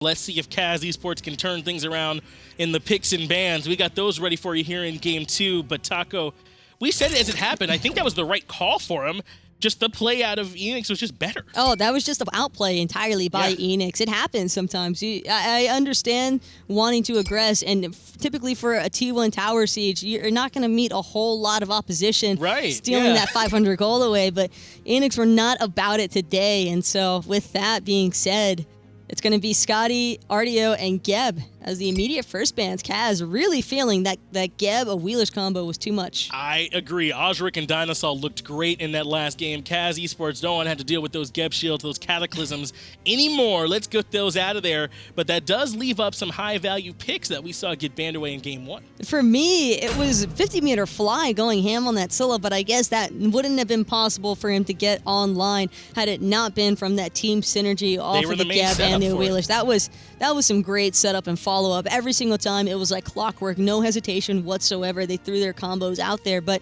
Let's see if CAZ eSports can turn things around in the picks and bans. We got those ready for you here in Game 2. But Taco, we said it as it happened. I think that was the right call for him. Just the play out of Eanix was just better. Oh, that was just an outplay entirely by Eanix. It happens sometimes. I understand wanting to aggress, and typically for a T1 tower siege, you're not going to meet a whole lot of opposition stealing that 500 gold away, but Eanix were not about it today. And so with that being said, it's going to be Scotty, Artio, and Geb as the immediate first bans. CAZ really feeling that Geb, a wheelish combo was too much. I agree. Auzrik and DineOhSaw looked great in that last game. CAZ eSports don't want to have to deal with those Geb shields, those cataclysms anymore. Let's get those out of there. But that does leave up some high-value picks that we saw get banned away in Game 1. For me, it was 50-meter fly going ham on that Scylla, but I guess that wouldn't have been possible for him to get online had it not been from that team synergy off of the Geb and the wheelish. That was some great setup and follow-up. Every single time, it was like clockwork, no hesitation whatsoever. They threw their combos out there, but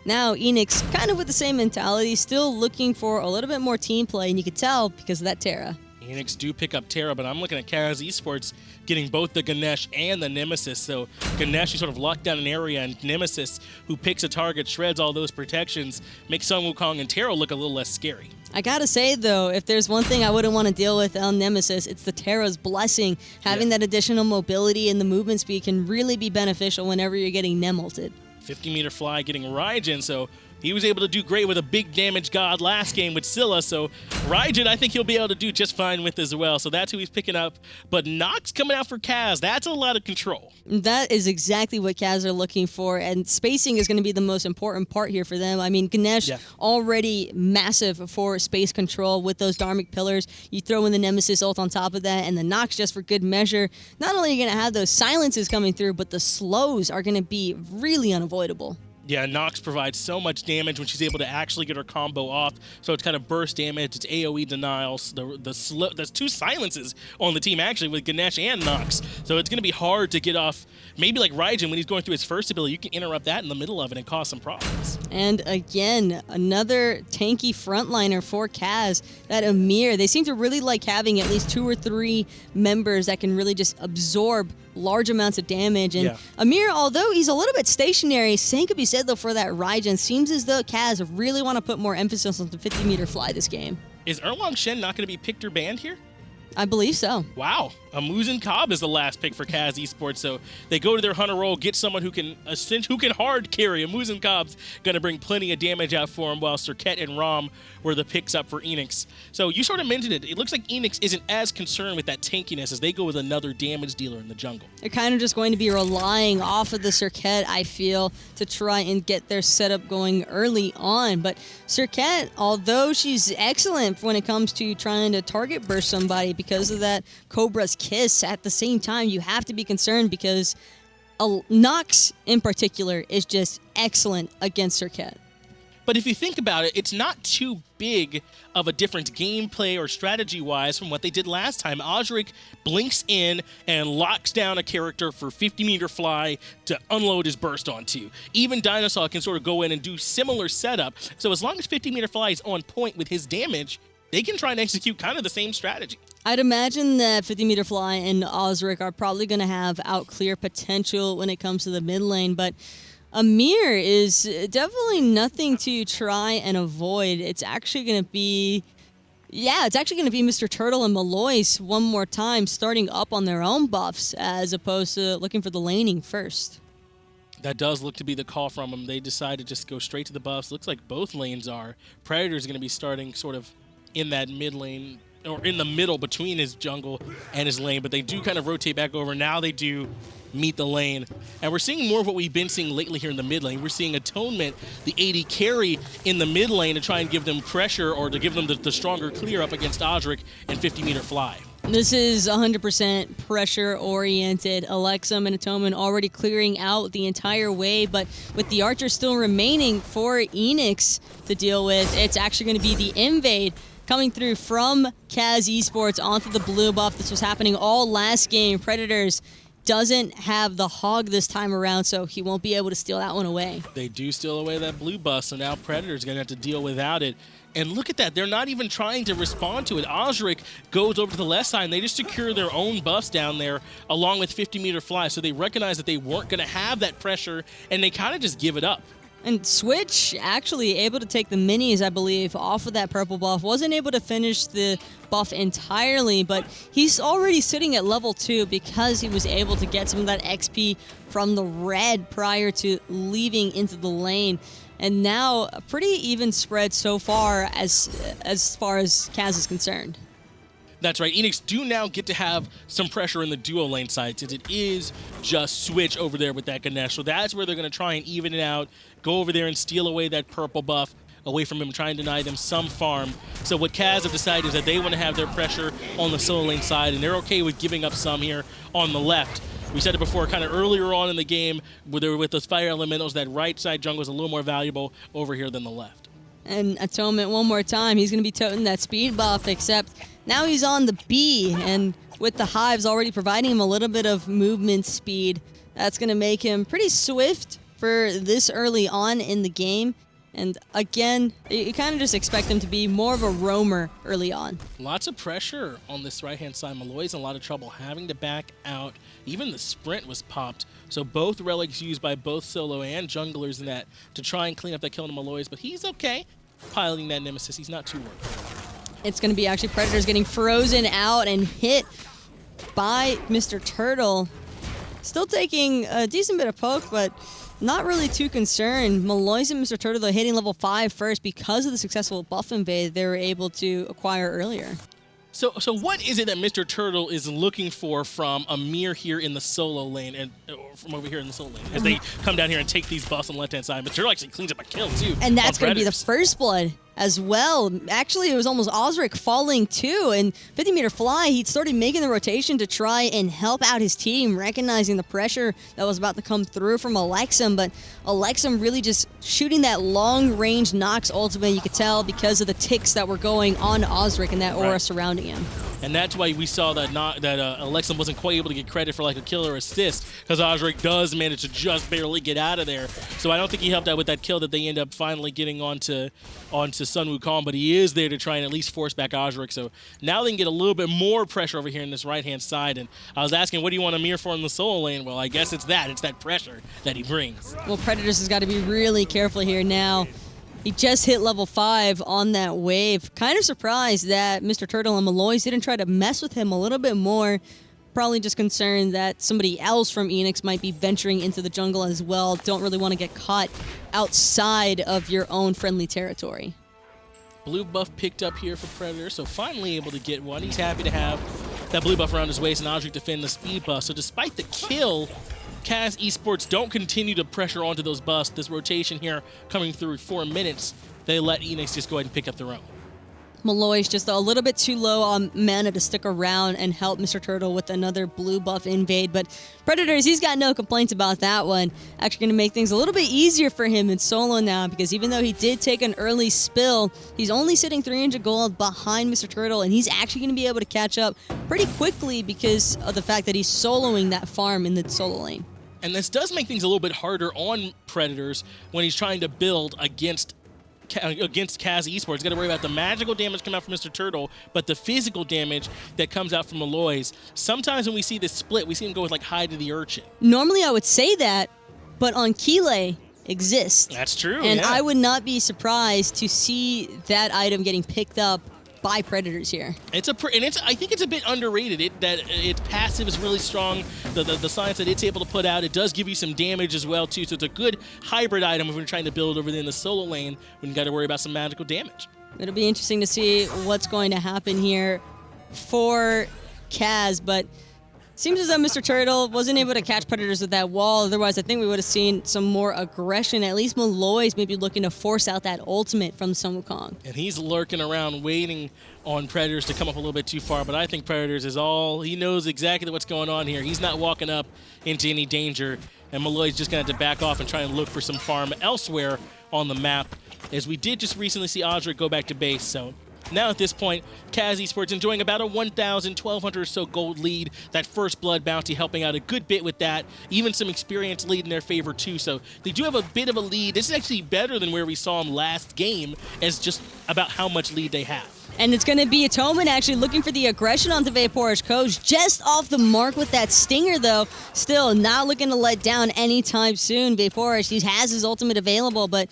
now Eanix kind of with the same mentality, still looking for a little bit more team play, and you could tell because of that Terra. Eanix do pick up Terra, but I'm looking at CAZ eSports getting both the Ganesha and the Nemesis. So Ganesha sort of locked down an area, and Nemesis, who picks a target, shreds all those protections, makes Sun Wukong and Terra look a little less scary. I gotta say, though, if there's one thing I wouldn't want to deal with on Nemesis, it's the Terra's blessing. Having that additional mobility and the movement speed can really be beneficial whenever you're getting Nem-ulted. 50-meter fly getting Raijin, so he was able to do great with a big damage god last game with Scylla, so Raijin I think he'll be able to do just fine with as well, so that's who he's picking up. But Nox coming out for CAZ, that's a lot of control. That is exactly what CAZ are looking for, and spacing is going to be the most important part here for them. I mean, Ganesha already massive for space control with those Dharmic pillars. You throw in the Nemesis ult on top of that, and the Nox just for good measure. Not only are you going to have those silences coming through, but the slows are going to be really unavoidable. Yeah, Nox provides so much damage when she's able to actually get her combo off. So it's kind of burst damage, it's AoE denials. There's two silences on the team actually with Ganesh and Nox. So it's going to be hard to get off. Maybe like Raijin, when he's going through his first ability, you can interrupt that in the middle of it and cause some problems. And again, another tanky frontliner for CAZ, that Ymir. They seem to really like having at least 2 or 3 members that can really just absorb large amounts of damage. And Ymir, although he's a little bit stationary, same could be said though for that Raijin. Seems as though CAZ really want to put more emphasis on the 50-meter fly this game. Is Erlang Shen not going to be picked or banned here? I believe so. Wow. A Muzen Cobb is the last pick for CAZ eSports, so they go to their hunter role, get someone who can hard carry. A Muzen Cobb's going to bring plenty of damage out for him, while Serqet and Rama were the picks up for Eanix. So you sort of mentioned it. It looks like Eanix isn't as concerned with that tankiness as they go with another damage dealer in the jungle. They're kind of just going to be relying off of the Serqet, I feel, to try and get their setup going early on. But Serqet, although she's excellent when it comes to trying to target burst somebody because of that Cobra's Kiss, at the same time, you have to be concerned because Nox in particular is just excellent against Serqet. But if you think about it, it's not too big of a difference gameplay or strategy-wise from what they did last time. Auzrik blinks in and locks down a character for 50-meter fly to unload his burst onto. Even DineOhSaw can sort of go in and do similar setup. So as long as 50-meter fly is on point with his damage, they can try and execute kind of the same strategy. I'd imagine that 50-meter fly and Auzrik are probably going to have out-clear potential when it comes to the mid lane, but Ymir is definitely nothing to try and avoid. It's actually going to be, Mr. Turtle and Maloaise one more time, starting up on their own buffs as opposed to looking for the laning first. That does look to be the call from them. They decide to just go straight to the buffs. Looks like both lanes are. Predator's going to be starting sort of in that mid lane, or in the middle between his jungle and his lane, but they do kind of rotate back over. Now they do meet the lane, and we're seeing more of what we've been seeing lately here in the mid lane. We're seeing Atonement, the AD carry in the mid lane to try and give them pressure or to give them the stronger clear up against Auzrik and 50-meter fly. This is 100% pressure-oriented. Elexum and Atonement already clearing out the entire way, but with the Archer still remaining for Eanix to deal with, it's actually going to be the invade coming through from CAZ eSports onto the blue buff. This was happening all last game. Predators doesn't have the hog this time around, so he won't be able to steal that one away. They do steal away that blue buff, so now Predator's going to have to deal without it. And look at that, they're not even trying to respond to it. Auzrik goes over to the left side, and they just secure their own buffs down there, along with 50-meter fly. So they recognize that they weren't going to have that pressure, and they kind of just give it up. And Switch actually able to take the minis, I believe, off of that purple buff. Wasn't able to finish the buff entirely, but he's already sitting at level 2 because he was able to get some of that XP from the red prior to leaving into the lane. And now a pretty even spread so far as CAZ is concerned. That's right. Eanix do now get to have some pressure in the duo lane side, since it is just Switch over there with that Ganesha. So that's where they're going to try and even it out, go over there and steal away that purple buff away from him, try and deny them some farm. So what CAZ have decided is that they want to have their pressure on the solo lane side, and they're okay with giving up some here on the left. We said it before, kind of earlier on in the game, with those fire elementals, that right side jungle is a little more valuable over here than the left. And Atonement, one more time, he's going to be toting that speed buff, except now he's on the B, and with the hives already providing him a little bit of movement speed, that's going to make him pretty swift for this early on in the game. And again, you kind of just expect him to be more of a roamer early on. Lots of pressure on this right-hand side. Maloaise in a lot of trouble having to back out. Even the sprint was popped. So both relics used by both solo and junglers in that to try and clean up that kill to Maloaise. But he's okay piloting that Nemesis. He's not too worried. It's going to be actually Predators getting frozen out and hit by Mr. Turtle. Still taking a decent bit of poke, but not really too concerned. Maloaise and Mr. Turtle, though, hitting level 5 first because of the successful buff invade they were able to acquire earlier. So what is it that Mr. Turtle is looking for from Ymir here in the solo lane, and from over here in the solo lane, as they come down here and take these buffs on the left-hand side? Mr. Turtle actually cleans up a kill, too. And that's going to be the first blood as well. Actually, it was almost Auzrik falling too, and 50-meter fly, he started making the rotation to try and help out his team, recognizing the pressure that was about to come through from Elexum, but Elexum really just shooting that long-range Nox ultimate, you could tell, because of the ticks that were going on Auzrik and that aura surrounding him. And that's why we saw that Elexum wasn't quite able to get credit for like a kill or assist, because Auzrik does manage to just barely get out of there. So I don't think he helped out with that kill that they end up finally getting onto Sun Wukong, but he is there to try and at least force back Auzrik. So now they can get a little bit more pressure over here in this right-hand side. And I was asking, what do you want Ymir for in the solo lane? Well, I guess it's that. It's that pressure that he brings. Well, Predators has got to be really careful here now. He just hit level 5 on that wave. Kind of surprised that Mr. Turtle and Maloaise didn't try to mess with him a little bit more. Probably just concerned that somebody else from Eanix might be venturing into the jungle as well. Don't really want to get caught outside of your own friendly territory. Blue buff picked up here for Predator, so finally able to get one. He's happy to have that blue buff around his waist, and Auzrik defend the speed buff. So despite the kill, CAZ eSports don't continue to pressure onto those buffs. This rotation here coming through 4 minutes, they let Eanix just go ahead and pick up their own. Maloaise just a little bit too low on mana to stick around and help Mr. Turtle with another blue buff invade, but Predators, he's got no complaints about that one. Actually going to make things a little bit easier for him in solo now, because even though he did take an early spill, he's only sitting 300 gold behind Mr. Turtle, and he's actually going to be able to catch up pretty quickly because of the fact that he's soloing that farm in the solo lane. And this does make things a little bit harder on Predators when he's trying to build against CAZ eSports. He's got to worry about the magical damage coming out from Mr. Turtle, but the physical damage that comes out from Maloaise. Sometimes when we see this split, we see him go with like Hide to the Urchin. Normally I would say that, but on Kile exists. That's true. And yeah. I would not be surprised to see that item getting picked up by Predators here. I think it's a bit underrated. Its passive is really strong. The science that it's able to put out, it does give you some damage as well too. So it's a good hybrid item if we're trying to build over there in the solo lane when you got to worry about some magical damage. It'll be interesting to see what's going to happen here for CAZ, but seems as though Mr. Turtle wasn't able to catch Predators with that wall. Otherwise, I think we would have seen some more aggression. At least Maloaise maybe looking to force out that ultimate from Sun Wukong. And he's lurking around waiting on Predators to come up a little bit too far, but I think Predators is he knows exactly what's going on here. He's not walking up into any danger, and Maloaise just going to have to back off and try and look for some farm elsewhere on the map, as we did just recently see Auzrik go back to base, so Now at this point, CAZ eSports enjoying about a 1,000, 1,200 or so gold lead. That first blood bounty helping out a good bit with that. Even some experience lead in their favor too. So they do have a bit of a lead. This is actually better than where we saw them last game, as just about how much lead they have. And it's going to be Atonement actually looking for the aggression onto Vaporish Coach. Just off the mark with that stinger, though. Still not looking to let down anytime soon. Vaporish, he has his ultimate available, but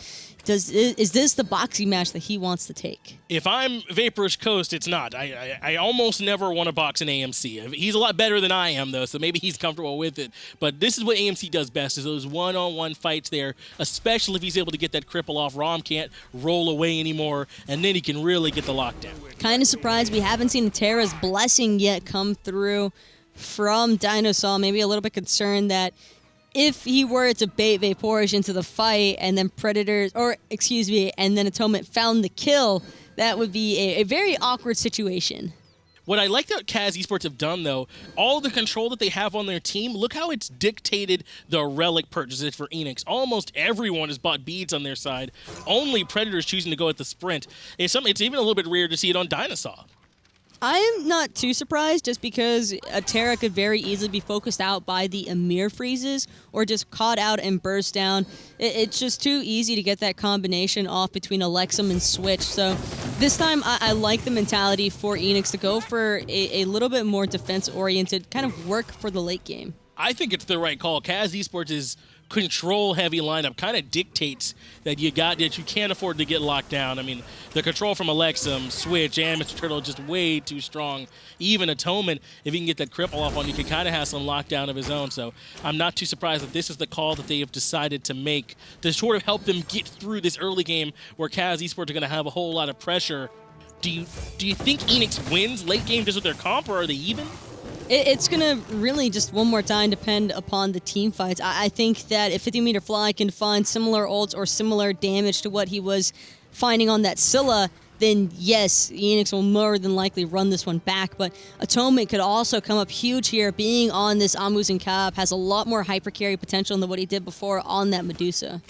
is this the boxing match that he wants to take? If I'm Vaporish Coast, it's not. I almost never want to box an AMC. He's a lot better than I am, though, so maybe he's comfortable with it. But this is what AMC does best, is those one-on-one fights there, especially if he's able to get that cripple off. Rom can't roll away anymore, and then he can really get the lockdown. Kind of surprised we haven't seen Terra's blessing yet come through from DineOhSaw. Maybe a little bit concerned that if he were to bait Vaporish into the fight and then and then Atonement found the kill, that would be a very awkward situation. What I like that CAZ eSports have done, though, all the control that they have on their team, look how it's dictated the relic purchases for Eanix. Almost everyone has bought beads on their side. Only Predators choosing to go at the sprint. It's even a little bit rare to see it on DineOhSaw. I'm not too surprised, just because a Terra could very easily be focused out by the Ymir freezes or just caught out and burst down. It's just too easy to get that combination off between Elexum and Switch. So this time I like the mentality for Eanix to go for a little bit more defense-oriented, kind of work for the late game. I think it's the right call. CAZ eSports' control-heavy lineup kind of dictates that you can't afford to get locked down. I mean, the control from Elexum, Switch, and Mr. Turtle just way too strong. Even Atonement, if he can get that cripple off on you, can kind of have some lockdown of his own. So I'm not too surprised that this is the call that they have decided to make to sort of help them get through this early game where CAZ eSports are going to have a whole lot of pressure. Do you think Eanix wins late game just with their comp, or are they even? It's going to really just one more time depend upon the team fights. I think that if 50 Meter Fly can find similar ults or similar damage to what he was finding on that Scylla, then yes, Eanix will more than likely run this one back. But Atonement could also come up huge here. Being on this Muzen cap has a lot more hyper carry potential than what he did before on that Medusa.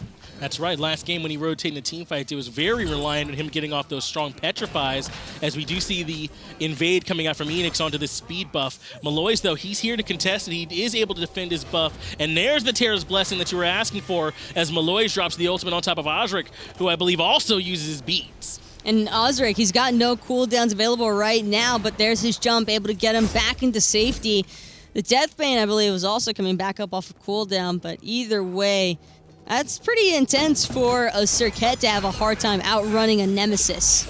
That's right. Last game when he rotated the team fights, it was very reliant on him getting off those strong petrifies, as we do see the invade coming out from Eanix onto this speed buff. Maloaise, though, he's here to contest it. He is able to defend his buff, and there's the Terra's blessing that you were asking for, as Maloaise drops the ultimate on top of Auzrik, who I believe also uses his beats. And Auzrik, he's got no cooldowns available right now, but there's his jump, able to get him back into safety. The Deathbane, I believe, was also coming back up off of cooldown, but either way, that's pretty intense for a Serqet to have a hard time outrunning a Nemesis.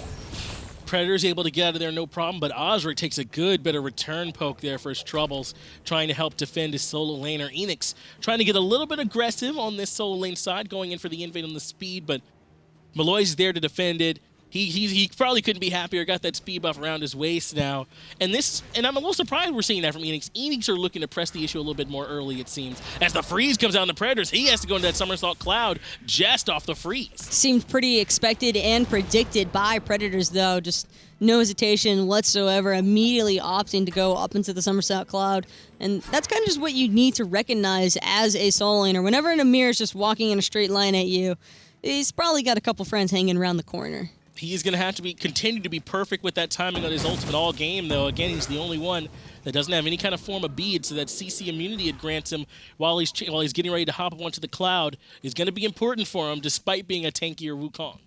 Predator's able to get out of there no problem, but Auzrik takes a good bit of return poke there for his troubles, trying to help defend his solo laner. Eanix trying to get a little bit aggressive on this solo lane side, going in for the invade on the speed, but Maloaise is there to defend it. He probably couldn't be happier. Got that speed buff around his waist now. And I'm a little surprised we're seeing that from Eanix. Eanix are looking to press the issue a little bit more early, it seems. As the freeze comes out on the Predators, he has to go into that somersault cloud just off the freeze. Seemed pretty expected and predicted by Predators, though. Just no hesitation whatsoever, immediately opting to go up into the somersault cloud. And that's kind of just what you need to recognize as a solo laner. Whenever an Ymir is just walking in a straight line at you, he's probably got a couple friends hanging around the corner. He's going to have to continue to be perfect with that timing on his ultimate all game, though. Again, he's the only one that doesn't have any kind of form of bead, so that CC immunity it grants him while he's getting ready to hop up onto the cloud is going to be important for him, despite being a tankier Wukong.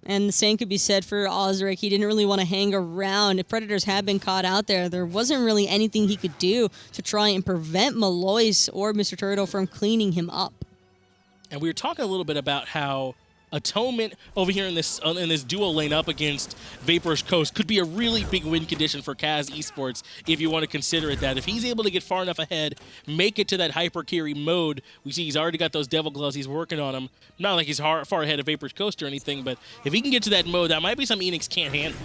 And the same could be said for Auzrik. He didn't really want to hang around. If Predators had been caught out there wasn't really anything he could do to try and prevent Maloaise or Mr. Turtle from cleaning him up. And we were talking a little bit about how Atonement over here in this duo lane up against Vaporish Coast could be a really big win condition for CAZ eSports if you want to consider it that. If he's able to get far enough ahead, make it to that hyper carry mode, we see he's already got those devil gloves, he's working on them. Not like he's far ahead of Vaporish Coast or anything, but if he can get to that mode, that might be something Eanix can't handle.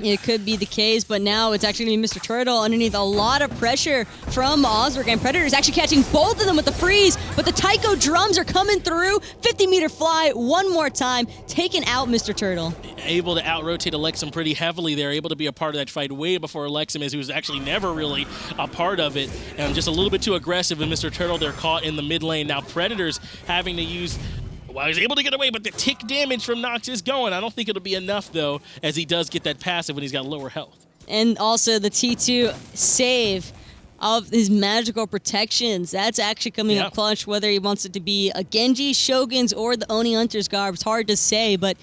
It could be the case, but now it's actually going to be Mr. Turtle underneath a lot of pressure from Auzrik, and Predator's actually catching both of them with the freeze, but the Taiko drums are coming through. 50 Meter Fly one more time, taking out Mr. Turtle. Able to out-rotate Elexum pretty heavily there, able to be a part of that fight way before Elexum is, who was actually never really a part of it, and just a little bit too aggressive with Mr. Turtle. They're caught in the mid lane. Now Predators having to use Well, he's able to get away, but the tick damage from Nox is going. I don't think it'll be enough, though, as he does get that passive when he's got lower health. And also the T2 save of his magical protections. That's actually coming up clutch, whether he wants it to be a Genji, Shogun's, or the Oni Hunter's Garb. It's hard to say, but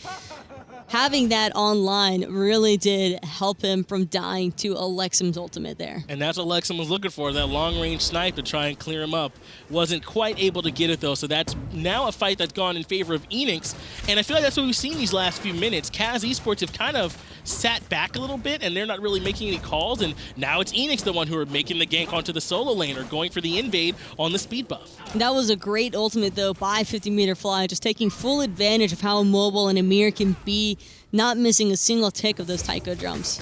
having that online really did help him from dying to Elexum's ultimate there. And that's what Elexum was looking for, that long-range snipe to try and clear him up. Wasn't quite able to get it, though, so that's now a fight that's gone in favor of Eanix. And I feel like that's what we've seen these last few minutes. CAZ eSports have kind of sat back a little bit, and they're not really making any calls, and now it's Eanix the one who are making the gank onto the solo lane or going for the invade on the speed buff. That was a great ultimate, though, by 50-meter fly, just taking full advantage of how mobile an Ymir can be, not missing a single tick of those taiko drums.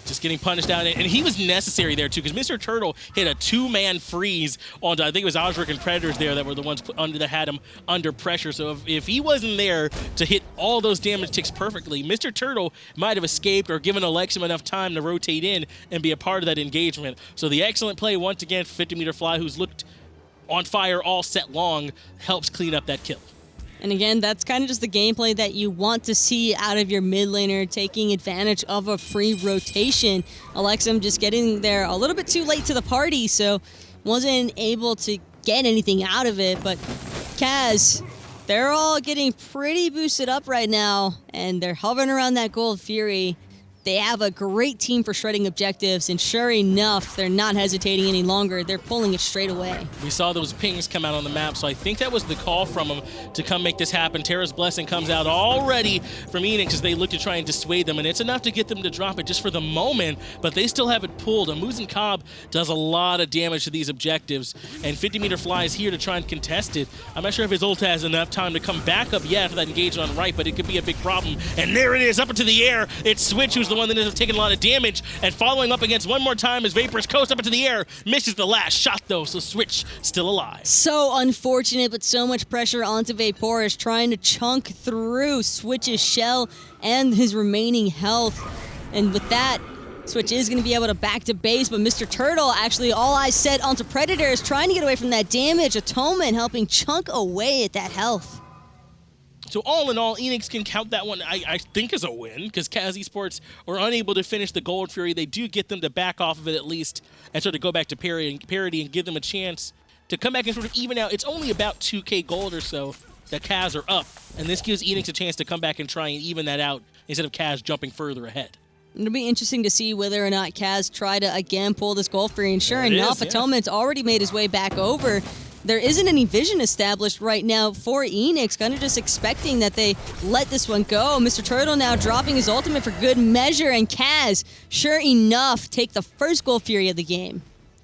Just getting punished out, and he was necessary there too, because Mr. Turtle hit a two-man freeze on, I think it was Auzrik and Predators there that were the ones that had him under pressure. So if he wasn't there to hit all those damage ticks perfectly, Mr. Turtle might have escaped or given Elexum enough time to rotate in and be a part of that engagement. So the excellent play once again for 50-meter fly, who's looked on fire all set long, helps clean up that kill. And again, that's kind of just the gameplay that you want to see out of your mid laner, taking advantage of a free rotation. Elexum just getting there a little bit too late to the party, so wasn't able to get anything out of it. But CAZ, they're all getting pretty boosted up right now, and they're hovering around that Gold Fury. They have a great team for shredding objectives, and sure enough, they're not hesitating any longer. They're pulling it straight away. We saw those pings come out on the map, so I think that was the call from them to come make this happen. Terra's Blessing comes out already from Eanix as they look to try and dissuade them, and it's enough to get them to drop it just for the moment, but they still have it pulled. A Muzen Cobb does a lot of damage to these objectives, and 50-meter fly is here to try and contest it. I'm not sure if his ult has enough time to come back up yet for that engagement on right, but it could be a big problem. And there it is, up into the air. It's Switch who's the one that ends up taking a lot of damage, and following up against one more time as Vapor's Coast up into the air. Misses the last shot, though, so Switch still alive. So unfortunate, but so much pressure onto Vaporous, trying to chunk through Switch's shell and his remaining health. And with that, Switch is going to be able to back to base, but Mr. Turtle, actually all eyes set onto Predators, trying to get away from that damage. Atonement helping chunk away at that health. So all in all, Eanix can count that one, I think, as a win, because CAZ eSports were unable to finish the Gold Fury. They do get them to back off of it at least and sort of go back to parity and give them a chance to come back and sort of even out. It's only about 2K gold or so that CAZ are up, and this gives Eanix a chance to come back and try and even that out instead of CAZ jumping further ahead. It'll be interesting to see whether or not CAZ try to again pull this Gold Fury, and sure enough, Atonement's already made his way back over. There isn't any vision established right now for Eanix, kind of just expecting that they let this one go. Mr. Turtle now dropping his ultimate for good measure, and CAZ, sure enough, take the first Gold Fury of the game.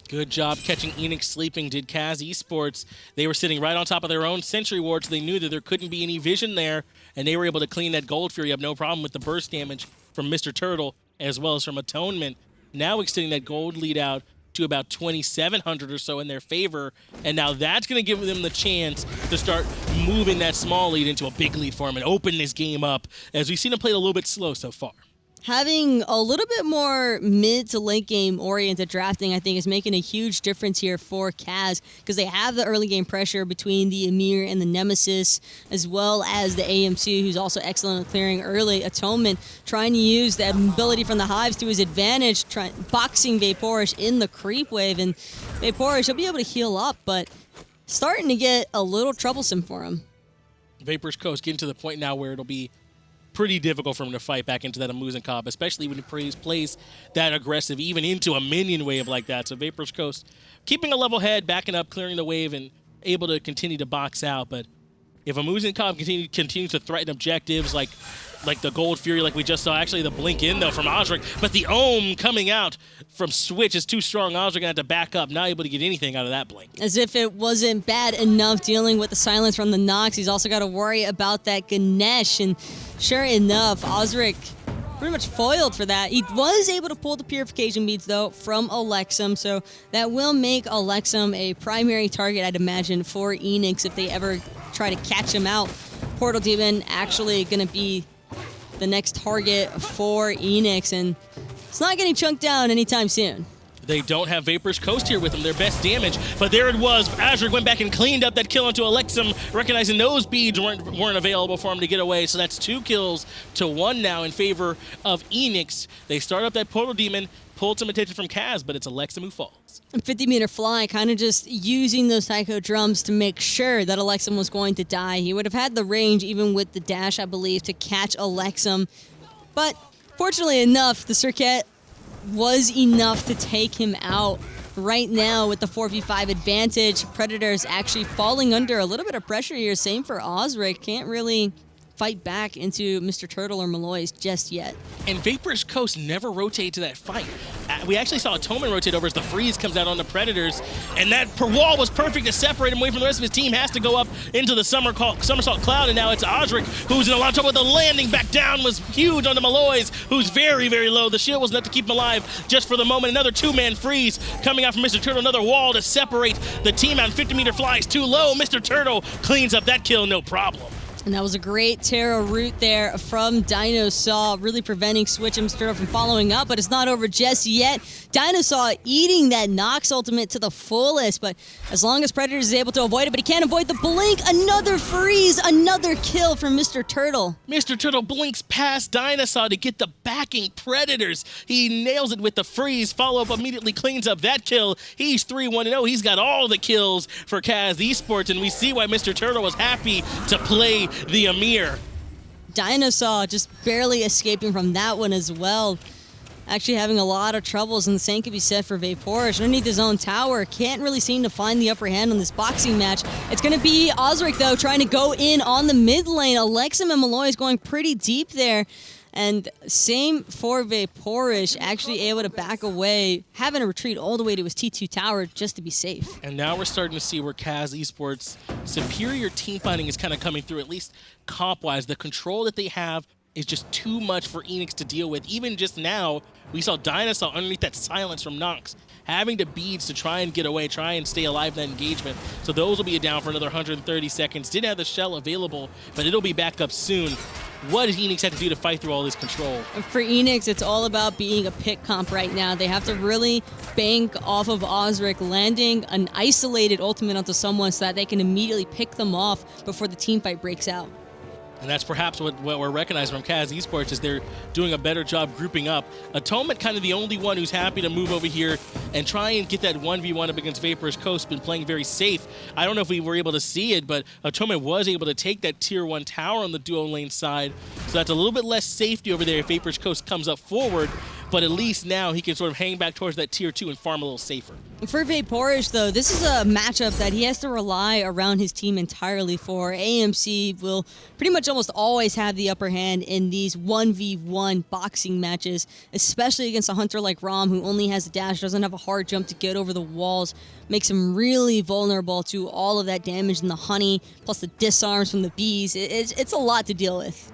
Good job catching Eanix sleeping, did CAZ eSports. They were sitting right on top of their own sentry ward, so they knew that there couldn't be any vision there, and they were able to clean that Gold Fury up, no problem with the burst damage from Mr. Turtle, as well as from Atonement. Now extending that gold lead out to about 2,700 or so in their favor, and now that's going to give them the chance to start moving that small lead into a big lead for them and open this game up, as we've seen them play a little bit slow so far. Having a little bit more mid to late game oriented drafting, I think, is making a huge difference here for CAZ, because they have the early game pressure between the Ymir and the Nemesis, as well as the AMC, who's also excellent at clearing early. Atonement trying to use the ability from the Hives to his advantage, boxing Vaporous in the creep wave, and Vaporous, he'll be able to heal up, but starting to get a little troublesome for him. Vapor's Coast getting to the point now where it'll be pretty difficult for him to fight back into that Muzen Cobb, especially when he plays that aggressive, even into a minion wave like that. So Vapor's Coast keeping a level head, backing up, clearing the wave, and able to continue to box out. But if a Muzen Cobb continues to threaten objectives like the Gold Fury, like we just saw, actually the blink in, though, from Auzrik, but the Ohm coming out from Switch is too strong. Auzrik going to have to back up, not able to get anything out of that blink. As if it wasn't bad enough dealing with the silence from the Nox, he's also got to worry about that Ganesha, and sure enough, Auzrik pretty much foiled for that. He was able to pull the Purification Beads, though, from Elexum, so that will make Elexum a primary target, I'd imagine, for Eanix if they ever try to catch him out. Portal Demon actually going to be the next target for Eanix, and it's not getting chunked down anytime soon. They don't have Vapor's Coast here with them, their best damage, but there it was. Auzrik went back and cleaned up that kill onto Elexum, recognizing those beads weren't available for him to get away, so that's 2 kills to 1 now in favor of Eanix. They start up that Portal Demon, pulled some attention from CAZ, but it's Elexum who falls. 50-meter fly, kind of just using those Psycho drums to make sure that Elexum was going to die. He would have had the range, even with the dash, I believe, to catch Elexum, but fortunately enough, the Serqet was enough to take him out. Right now, with the 4v5 advantage, Predators actually falling under a little bit of pressure here. Same for Auzrik. Can't really fight back into Mr. Turtle or Maloaise just yet. And Vapor's Coast never rotate to that fight. We actually saw Atonement rotate over as the freeze comes out on the Predators, and that wall was perfect to separate him away from the rest of his team. Has to go up into the somersault cloud, and now it's Auzrik who's in a lot of trouble. The landing back down was huge on the Maloaise, who's very, very low. The shield was enough to keep him alive just for the moment. Another 2-man freeze coming out from Mr. Turtle. Another wall to separate the team out. 50-meter fly is too low. Mr. Turtle cleans up that kill, no problem. And that was a great Terra route there from DineOhSaw, really preventing Switch and Mr. Turtle from following up, but it's not over just yet. DineOhSaw eating that Nox ultimate to the fullest, but as long as Predators is able to avoid it, but he can't avoid the blink. Another freeze, another kill from Mr. Turtle. Mr. Turtle blinks past DineOhSaw to get the backing Predators. He nails it with the freeze. Follow-up immediately cleans up that kill. He's 3-1-0. He's got all the kills for CAZ eSports, and we see why Mr. Turtle was happy to play the Ymir. DineOhSaw just barely escaping from that one as well. Actually having a lot of troubles, and the same could be said for Vaporish. Underneath his own tower, can't really seem to find the upper hand on this boxing match. It's going to be Auzrik, though, trying to go in on the mid lane. Elexum and Maloaise going pretty deep there. And same for Vaporish, actually able to back away, having to retreat all the way to his T2 tower just to be safe. And now we're starting to see where CAZ eSports' superior team fighting is kind of coming through, at least comp-wise. The control that they have is just too much for Eanix to deal with. Even just now, we saw DineOhSaw underneath that silence from Nox, having to beads to try and get away, try and stay alive in that engagement. So those will be down for another 130 seconds. Didn't have the shell available, but it'll be back up soon. What does Eanix have to do to fight through all this control? For Eanix, it's all about being a pick comp right now. They have to really bank off of Auzrik, landing an isolated ultimate onto someone so that they can immediately pick them off before the team fight breaks out. And that's perhaps what we're recognizing from CAZ eSports is they're doing a better job grouping up. Atonement kind of the only one who's happy to move over here and try and get that 1v1 up against Vapor's Coast, been playing very safe. I don't know if we were able to see it, but Atonement was able to take that tier 1 tower on the duo lane side. So that's a little bit less safety over there if Vapor's Coast comes up forward. But at least now he can sort of hang back towards that tier 2 and farm a little safer. For Vaporish, though, this is a matchup that he has to rely around his team entirely for. AMC will pretty much almost always have the upper hand in these 1v1 boxing matches, especially against a hunter like Ram, who only has a dash, doesn't have a hard jump to get over the walls, makes him really vulnerable to all of that damage in the honey, plus the disarms from the bees. It's a lot to deal with.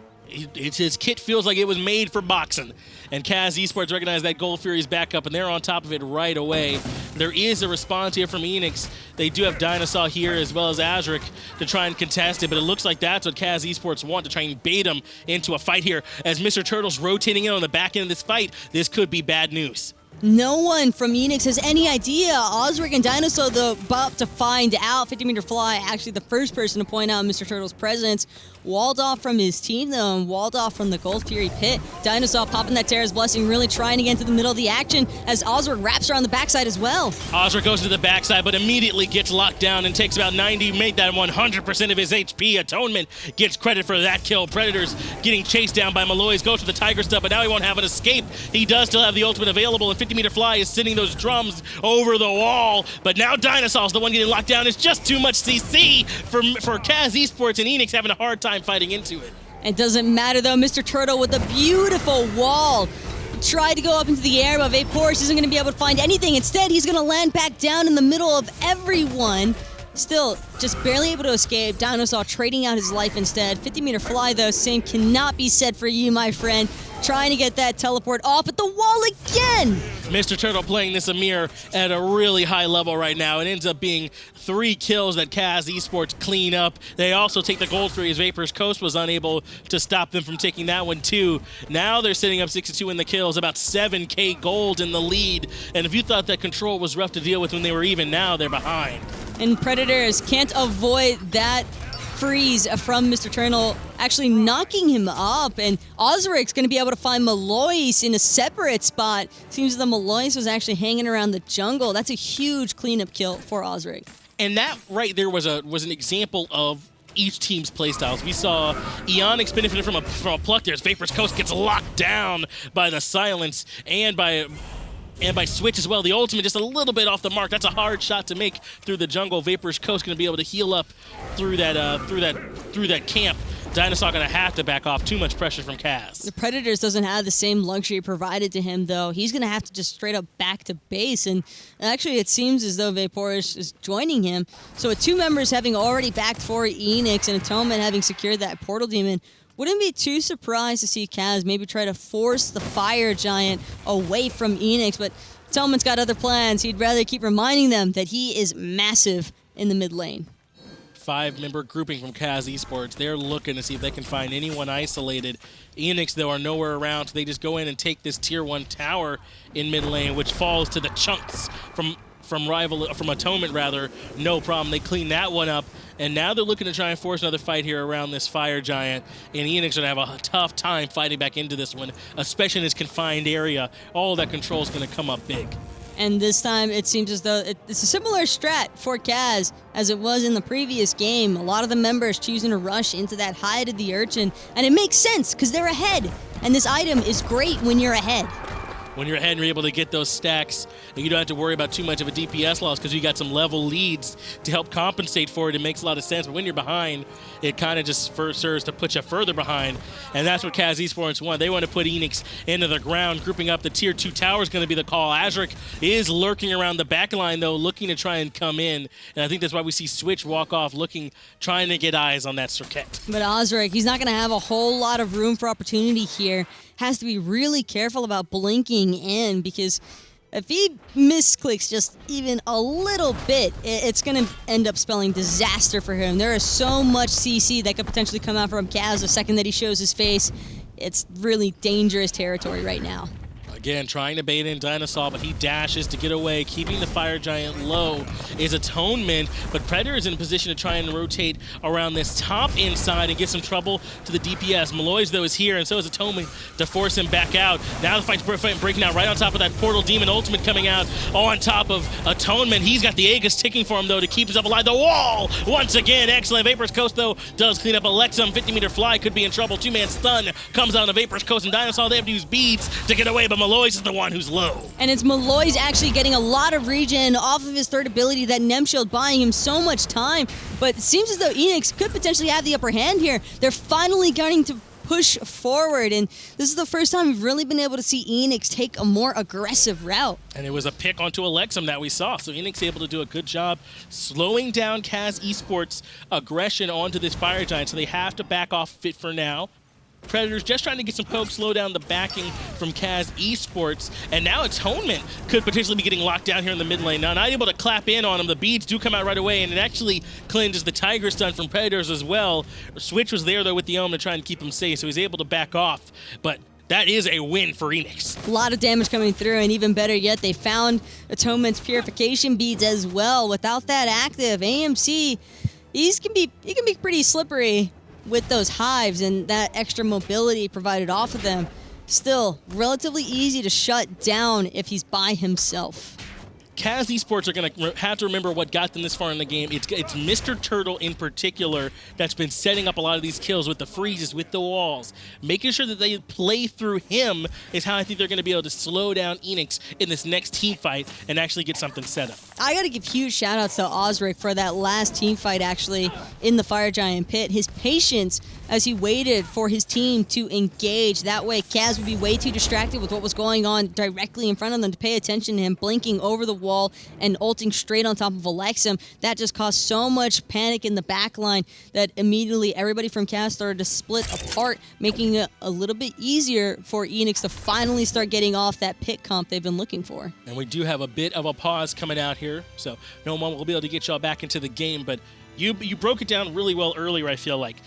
His kit feels like it was made for boxing. And CAZ eSports recognize that Gold Fury's back up, and they're on top of it right away. There is a response here from Eanix. They do have DineOhSaw here as well as Auzrik to try and contest it, but it looks like that's what CAZ eSports want, to try and bait them into a fight here. As Mr. Turtle's rotating in on the back end of this fight, this could be bad news. No one from Eanix has any idea. Auzrik and DineOhSaw, though, about to find out. 50-meter fly, actually the first person to point out Mr. Turtle's presence. Walled off from his team, though, and walled off from the Gold Fury pit. DineOhSaw popping that Terra's Blessing, really trying to get into the middle of the action as Auzrik wraps around the backside as well. Auzrik goes to the backside, but immediately gets locked down and takes about 90, make that 100% of his HP. Atonement gets credit for that kill. Predators getting chased down by Maloaise, goes to the Tiger Stub, but now he won't have an escape. He does still have the ultimate available, and 50-meter fly is sending those drums over the wall, but now DineOhSaw's the one getting locked down. It's just too much CC for CAZ eSports, and Eanix having a hard time fighting into it. It doesn't matter, though. Mr. Turtle with a beautiful wall. Tried to go up into the air, but Vaporish isn't going to be able to find anything. Instead, he's going to land back down in the middle of everyone. Still, just barely able to escape. DineOhSaw trading out his life instead. 50-meter fly, though, same cannot be said for you, my friend. Trying to get that teleport off at the wall again! Mr. Turtle playing this Ymir at a really high level right now. It ends up being 3 kills that CAZ eSports clean up. They also take the gold for as Vapor's Coast was unable to stop them from taking that one too. Now they're sitting up 6-2 in the kills, about 7K gold in the lead. And if you thought that control was rough to deal with when they were even, now they're behind. And Predators can't avoid that freeze from Mr. Turtle, actually knocking him up, and Auzrik's going to be able to find Maloaise in a separate spot. Seems the Maloaise was actually hanging around the jungle. That's a huge cleanup kill for Auzrik. And that right there was an example of each team's playstyles. We saw Eanix benefited from a pluck there as Vapor's Coast gets locked down by the silence and by Switch as well. The ultimate just a little bit off the mark. That's a hard shot to make through the jungle. Vapor's Coast going to be able to heal up through that camp. DineOhSaw going to have to back off. Too much pressure from CAZ. The Predators doesn't have the same luxury provided to him, though. He's going to have to just straight up back to base. And actually, it seems as though Vapor is joining him. So with 2 members having already backed for Eanix and Atonement having secured that Portal Demon, wouldn't be too surprised to see CAZ maybe try to force the Fire Giant away from Eanix, but Atonement's got other plans. He'd rather keep reminding them that he is massive in the mid lane. 5-member grouping from CAZ eSports. They're looking to see if they can find anyone isolated. Eanix, though, are nowhere around, so they just go in and take this Tier 1 tower in mid lane, which falls to the chunks from Atonement, rather. No problem. They clean that one up, and now they're looking to try and force another fight here around this Fire Giant, and Eanix are going to have a tough time fighting back into this one, especially in this confined area. All of that control is going to come up big. And this time, it seems as though it's a similar strat for CAZ as it was in the previous game. A lot of the members choosing to rush into that hide of the Urchin, and it makes sense because they're ahead, and this item is great when you're ahead. When you're ahead and you're able to get those stacks, and you don't have to worry about too much of a DPS loss because you got some level leads to help compensate for it. It makes a lot of sense. But when you're behind, it kind of just serves to put you further behind. And that's what CAZ eSports want. They want to put Eanix into the ground. Grouping up the Tier 2 tower is going to be the call. Auzrik is lurking around the back line, though, looking to try and come in. And I think that's why we see Switch walk off, trying to get eyes on that Serqet. But Auzrik, he's not going to have a whole lot of room for opportunity here. Has to be really careful about blinking in, because if he misclicks just even a little bit, it's going to end up spelling disaster for him. There is so much CC that could potentially come out from CAZ the second that he shows his face. It's really dangerous territory right now. Again, trying to bait in DineOhSaw, but he dashes to get away. Keeping the Fire Giant low is Atonement, but Predator is in a position to try and rotate around this top inside and get some trouble to the DPS. Maloaise, though, is here, and so is Atonement to force him back out. Now the fight's breaking out right on top of that Portal Demon ultimate coming out on top of Atonement. He's got the Aegis ticking for him, though, to keep himself alive. The wall, once again, excellent. Vapor's Coast, though, does clean up. Elexum, 50-meter fly, could be in trouble. 2-man stun comes out on the Vapor's Coast, and DineOhSaw, they have to use beads to get away, but Maloaise is the one who's low. And it's Maloaise actually getting a lot of regen off of his third ability, that Nem Shield buying him so much time. But it seems as though Eanix could potentially have the upper hand here. They're finally getting to push forward, and this is the first time we've really been able to see Eanix take a more aggressive route. And it was a pick onto Elexum that we saw, so Eanix able to do a good job slowing down CAZ eSports' aggression onto this Fire Giant, so they have to back off fit for now. Predators just trying to get some poke, slow down the backing from CAZ eSports, and now Atonement could potentially be getting locked down here in the mid lane. Now, not able to clap in on him. The beads do come out right away, and it actually cleanses the Tiger Stun from Predators as well. Switch was there, though, with the Omen to try and keep him safe, so he's able to back off. But that is a win for Eanix. A lot of damage coming through, and even better yet, they found Atonement's purification beads as well. Without that active, AMC, he can be pretty slippery with those hives and that extra mobility provided off of them. Still, relatively easy to shut down if he's by himself. CAZ eSports are going to have to remember what got them this far in the game. It's Mr. Turtle in particular that's been setting up a lot of these kills with the freezes, with the walls. Making sure that they play through him is how I think they're going to be able to slow down Eanix in this next team fight and actually get something set up. I got to give huge shout-outs to Auzrik for that last team fight actually in the Fire Giant pit. His patience as he waited for his team to engage. That way, CAZ would be way too distracted with what was going on directly in front of them to pay attention to him, blinking over the wall and ulting straight on top of Elexum. That just caused so much panic in the backline that immediately everybody from CAZ started to split apart, making it a little bit easier for Eanix to finally start getting off that pick comp they've been looking for. And we do have a bit of a pause coming out here, so no one will be able to get y'all back into the game, but you broke it down really well earlier, I feel like.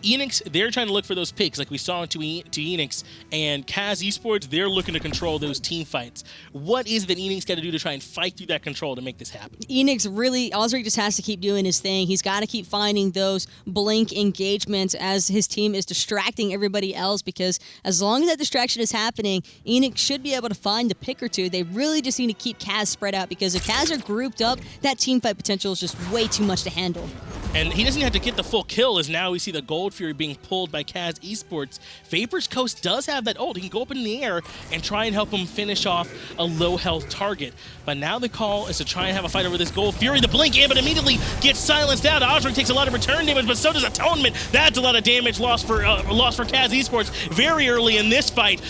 Eanix, they're trying to look for those picks like we saw to Eanix, and CAZ eSports, they're looking to control those team fights. What is that Eanix got to do to try and fight through that control to make this happen? Eanix really, Auzrik just has to keep doing his thing. He's got to keep finding those blink engagements as his team is distracting everybody else, because as long as that distraction is happening, Eanix should be able to find a pick or two. They really just need to keep CAZ spread out, because if CAZ are grouped up, that team fight potential is just way too much to handle. And he doesn't have to get the full kill, as now we see the Gold Fury being pulled by CAZ eSports. Vapor's Coast does have that ult. He can go up in the air and try and help him finish off a low health target. But now the call is to try and have a fight over this Gold Fury. The blink in, but immediately gets silenced out. Auzrik takes a lot of return damage, but so does Atonement. That's a lot of damage lost for CAZ eSports very early in this fight.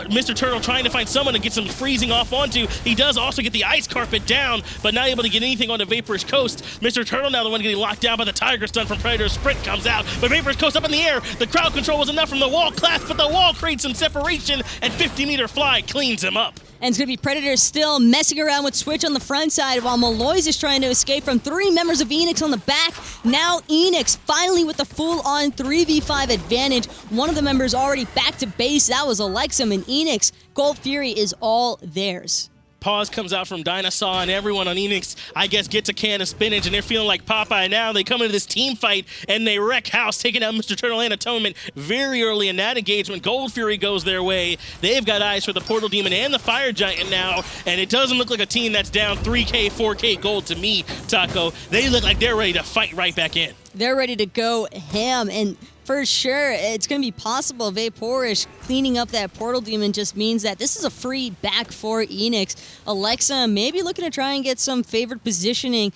Mr. Turtle trying to find someone to get some freezing off onto. He does also get the ice carpet down, but not able to get anything onto Vapor's Coast. Mr. Turtle now the one getting locked down by the Tiger Stun from Predator. Sprint comes out, but Vapor's Coast up in the air. The crowd control was enough from the wall clasp, but the wall creates some separation, and 50-meter fly cleans him up. And it's going to be Predator still messing around with Switch on the front side, while Maloaise is trying to escape from 3 members of Eanix on the back. Now Eanix finally with the full-on 3v5 advantage. One of the members already back to base. That was Elexum, and Eanix. Gold Fury is all theirs. Pause comes out from DineOhSaw, and everyone on Eanix, I guess, gets a can of spinach, and they're feeling like Popeye now. They come into this team fight, and they wreck house, taking out Mr. Turtle and Atonement very early in that engagement. Gold Fury goes their way. They've got eyes for the Portal Demon and the Fire Giant now, and it doesn't look like a team that's down 3K, 4K gold to me, Taco. They look like they're ready to fight right back in. They're ready to go ham, and for sure, it's going to be possible. Vaporish cleaning up that Portal Demon just means that this is a free back for Eanix. Alexa maybe looking to try and get some favored positioning,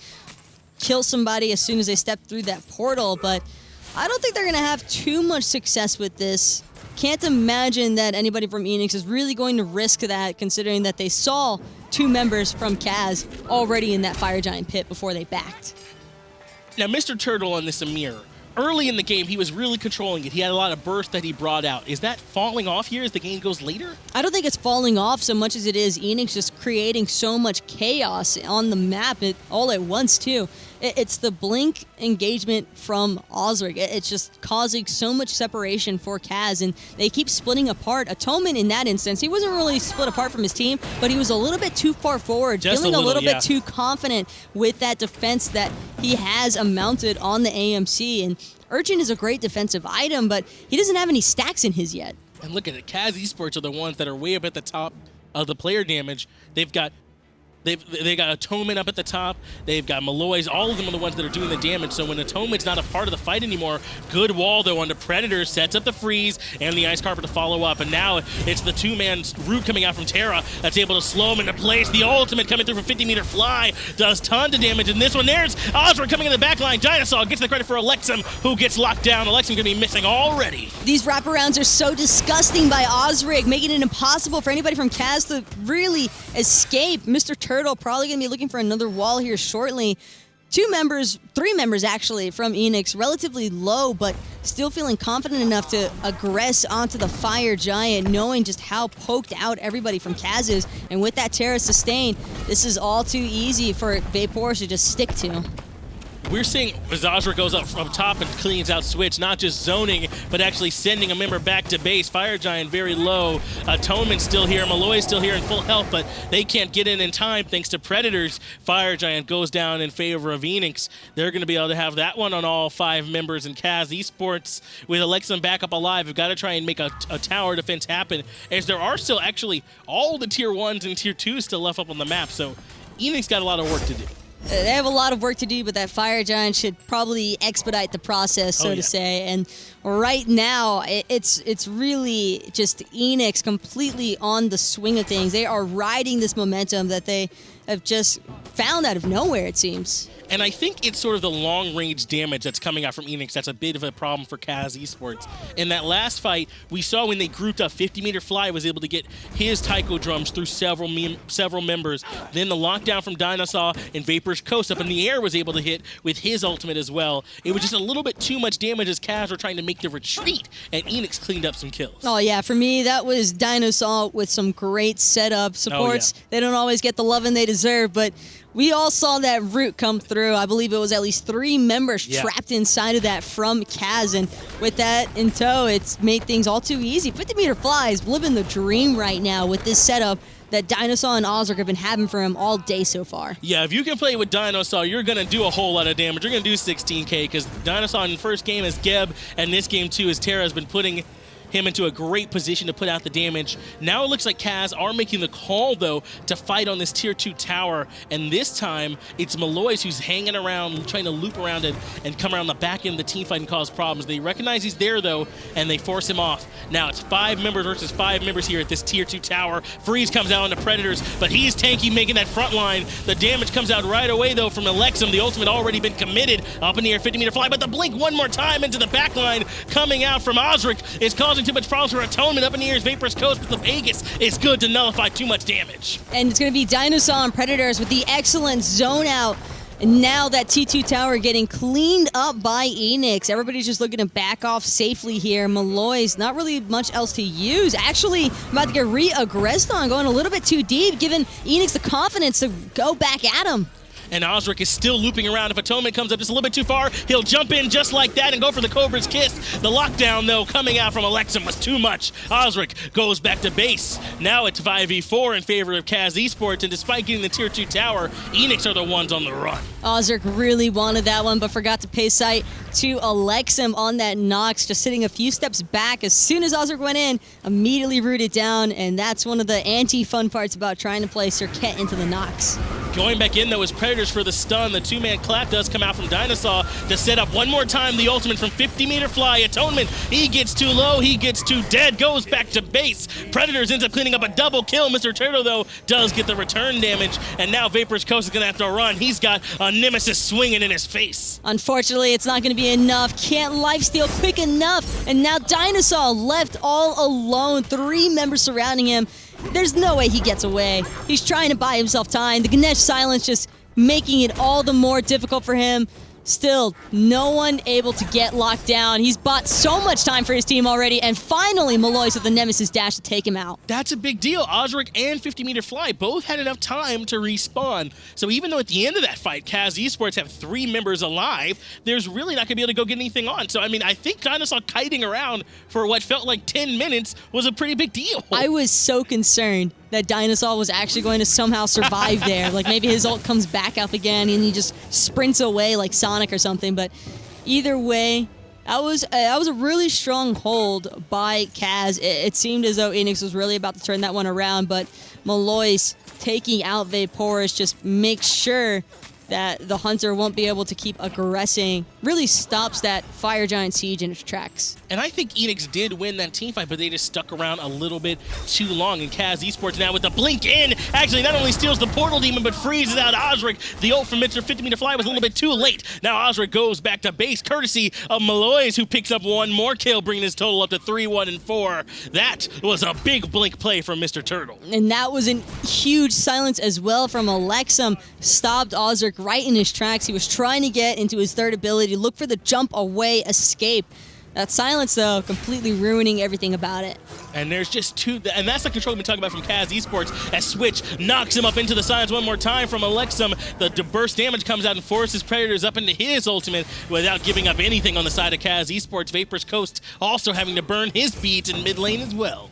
kill somebody as soon as they step through that portal, but I don't think they're going to have too much success with this. Can't imagine that anybody from Eanix is really going to risk that, considering that they saw 2 members from CAZ already in that Fire Giant pit before they backed. Now, Mr. Turtle on this Ymir, early in the game, he was really controlling it. He had a lot of burst that he brought out. Is that falling off here as the game goes later? I don't think it's falling off so much as it is Eanix just creating so much chaos on the map all at once, too. It's the blink engagement from Auzrik. It's just causing so much separation for CAZ, and they keep splitting apart. Atonement in that instance, he wasn't really split apart from his team, but he was a little bit too far forward, just feeling a little yeah. bit too confident with that defense that he has mounted on the AMC. And Urchin is a great defensive item, but he doesn't have any stacks in his yet. And look at it, CAZ eSports are the ones that are way up at the top of the player damage. They've got Atonement up at the top. They've got Maloaise. All of them are the ones that are doing the damage. So when Atonement's not a part of the fight anymore, good wall, though, onto Predator, sets up the freeze and the ice carpet to follow up. And now it's the 2-man root coming out from Terra that's able to slow him into place. The ultimate coming through for 50-meter fly does tons of damage. And this one, there's Auzrik coming in the back line. DineOhSaw gets the credit for Elexum, who gets locked down. Elexum going to be missing already. These wraparounds are so disgusting by Auzrik, making it impossible for anybody from CAZ to really escape. Mr. Turtle probably going to be looking for another wall here shortly. 3 members actually from Eanix, relatively low, but still feeling confident enough to aggress onto the Fire Giant, knowing just how poked out everybody from CAZ is. And with that Terra sustain, this is all too easy for Vaporish to just stick to. We're seeing as Auzrik goes up from top and cleans out Switch, not just zoning, but actually sending a member back to base. Fire Giant very low. Atonement still here. Maloaise still here in full health, but they can't get in time thanks to Predators. Fire Giant goes down in favor of Eanix. They're going to be able to have that one on all 5 members in CAZ eSports. With Elexum back up alive, we've got to try and make a tower defense happen, as there are still actually all the tier 1s and tier 2s still left up on the map, so Eanix got a lot of work to do. They have a lot of work to do, but that Fire Giant should probably expedite the process, so to say. And right now, it's really just Eanix completely on the swing of things. They are riding this momentum that they have just found out of nowhere, it seems. And I think it's sort of the long-range damage that's coming out from Eanix that's a bit of a problem for CAZ eSports. In that last fight, we saw when they grouped up, 50-meter Fly was able to get his taiko drums through several members. Then the lockdown from DineOhSaw and Vapor's Coast up in the air was able to hit with his ultimate as well. It was just a little bit too much damage as CAZ were trying to make the retreat, and Eanix cleaned up some kills. Oh, yeah. For me, that was DineOhSaw with some great setup supports. Oh, yeah. They don't always get the loving they deserve, but we all saw that root come through. I believe it was at least 3 members trapped inside of that from CAZ, and with that in tow, it's made things all too easy. 50-meter Fly is living the dream right now with this setup that DineOhSaw and Auzrik have been having for him all day so far. Yeah, if you can play with DineOhSaw, you're going to do a whole lot of damage. You're going to do 16K, because DineOhSaw in the first game as Geb, and this game too as Terra has been putting him into a great position to put out the damage. Now it looks like CAZ are making the call, though, to fight on this Tier 2 tower, and this time it's Maloaise who's hanging around, trying to loop around it and come around the back end of the team fight and cause problems. They recognize he's there, though, and they force him off. Now it's 5 members versus 5 members here at this Tier 2 tower. Freeze comes out on the Predators, but he's tanky, making that front line. The damage comes out right away, though, from Elexum. The ultimate already been committed up in the air, 50-meter Fly, but the blink one more time into the back line coming out from Auzrik is causing too much problems for Atonement. Up in the air is Vapor's Coast, but the Vegas is good to nullify too much damage. And it's going to be DineOhSaw and Predators with the excellent zone out. And now that T2 tower getting cleaned up by Eanix. Everybody's just looking to back off safely here. Maloaise, not really much else to use. Actually, about to get re-aggressed on, going a little bit too deep, giving Eanix the confidence to go back at him. And Auzrik is still looping around. If Atonement comes up just a little bit too far, he'll jump in just like that and go for the Cobra's Kiss. The lockdown, though, coming out from Elexum was too much. Auzrik goes back to base. Now it's 5v4 in favor of CAZ eSports, and despite getting the Tier 2 tower, Eanix are the ones on the run. Auzrik really wanted that one, but forgot to pay sight to Elexum on that Nox, just sitting a few steps back. As soon as Auzrik went in, immediately rooted down, and that's one of the anti-fun parts about trying to play Serqet into the Nox. Going back in, though, is Predators for the stun. The 2-man clap does come out from DineOhSaw to set up one more time the ultimate from 50-meter Fly. Atonement, he gets too low, he gets too dead, goes back to base. Predators ends up cleaning up a double kill. Mr. Turtle, though, does get the return damage, and now Vapor's Coast is going to have to run. He's got a Nemesis swinging in his face. Unfortunately, it's not going to be enough. Can't lifesteal quick enough, and now DineOhSaw left all alone. 3 members surrounding him. There's no way he gets away. He's trying to buy himself time. The Ganesha silence just making it all the more difficult for him. Still, no one able to get locked down. He's bought so much time for his team already, and finally Maloaise with the Nemesis dash to take him out. That's a big deal. Auzrik and 50-meter Fly both had enough time to respawn. So even though at the end of that fight, CAZ eSports have 3 members alive, there's really not going to be able to go get anything on. So, I mean, I think DineOhSaw kiting around for what felt like 10 minutes was a pretty big deal. I was so concerned that DineOhSaw was actually going to somehow survive there. Like maybe his ult comes back up again and he just sprints away like Sonic or something. But either way, that was a really strong hold by CAZ. It seemed as though Eanix was really about to turn that one around, but Maloaise taking out Vaporus just makes sure that the Hunter won't be able to keep aggressing, really stops that Fire Giant siege in its tracks. And I think Eanix did win that team fight, but they just stuck around a little bit too long. And CAZ eSports now with the blink in, actually not only steals the Portal Demon, but freezes out Auzrik. The ult from Mr. 50-meter Fly was a little bit too late. Now Auzrik goes back to base, courtesy of Maloaise, who picks up one more kill, bringing his total up to 3-1-4. That was a big blink play from Mr. Turtle. And that was a huge silence as well from Elexum. Stopped Auzrik right in his tracks. He was trying to get into his third ability, look for the jump away escape. That silence, though, completely ruining everything about it. And there's just 2, and that's the control we've been talking about from CAZ eSports, as Switch knocks him up into the silence one more time from Elexum. The burst damage comes out and forces Predators up into his ultimate without giving up anything on the side of CAZ eSports. Vapor's Coast also having to burn his beats in mid lane as well.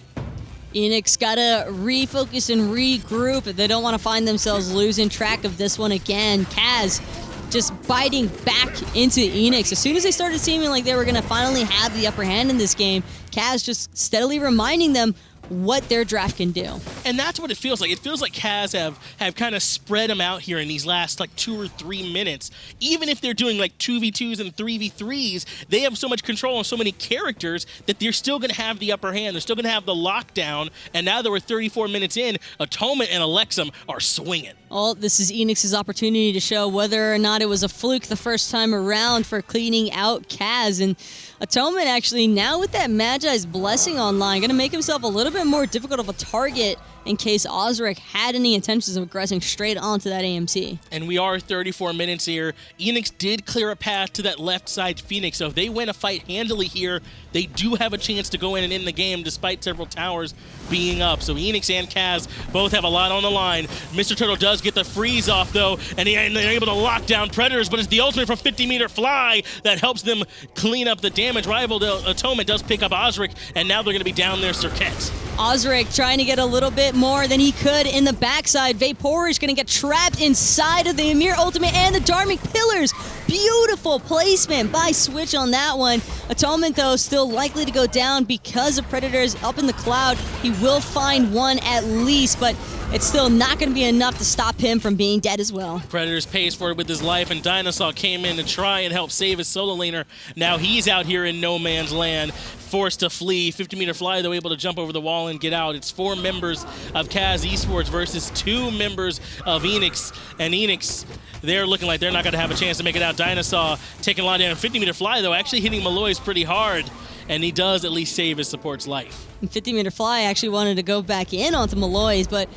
Eanix gotta refocus and regroup if they don't want to find themselves losing track of this one again. CAZ just biting back into Eanix. As soon as they started seeming like they were going to finally have the upper hand in this game, CAZ just steadily reminding them, what their draft can do. And that's what it feels like. It feels like CAZ have kind of spread them out here in these last like 2 or 3 minutes. Even if they're doing like 2v2s and 3v3s, they have so much control on so many characters that they're still going to have the upper hand. They're still going to have the lockdown. And now that we're 34 minutes in, Atonement and Elexum are swinging. Well, this is Eanix's opportunity to show whether or not it was a fluke the first time around for cleaning out CAZ. And Atonement actually, now with that Magi's Blessing online, going to make himself a little bit more difficult of a target in case Auzrik had any intentions of aggressing straight onto that AMC. And we are 34 minutes here. Eanix did clear a path to that left side Phoenix, so if they win a fight handily here, they do have a chance to go in and end the game despite several towers being up. So Eanix and CAZ both have a lot on the line. Mr. Turtle does get the freeze off though, and they're able to lock down Predators, but it's the ultimate from 50-meter fly that helps them clean up the damage. Rival Atonement does pick up Auzrik, and now they're going to be down there Serqet. Auzrik trying to get a little bit more than he could in the backside. Vaporish going to get trapped inside of the Ymir ultimate and the Dharmic Pillars. Beautiful placement by Switch on that one. Atonement, though, still likely to go down because of Predators up in the cloud. He will find one at least, but it's still not going to be enough to stop him from being dead as well. Predators pays for it with his life, and DineOhSaw came in to try and help save his solo laner. Now he's out here in no man's land, forced to flee. 50-meter fly, though, able to jump over the wall and get out. It's 4 members of CAZ eSports versus 2 members of Eanix. And Eanix, they're looking like they're not going to have a chance to make it out. DineOhSaw taking a lot down. 50-meter fly, though, actually hitting Maloaise pretty hard. And he does at least save his support's life. 50-meter fly actually wanted to go back in onto Maloaise, but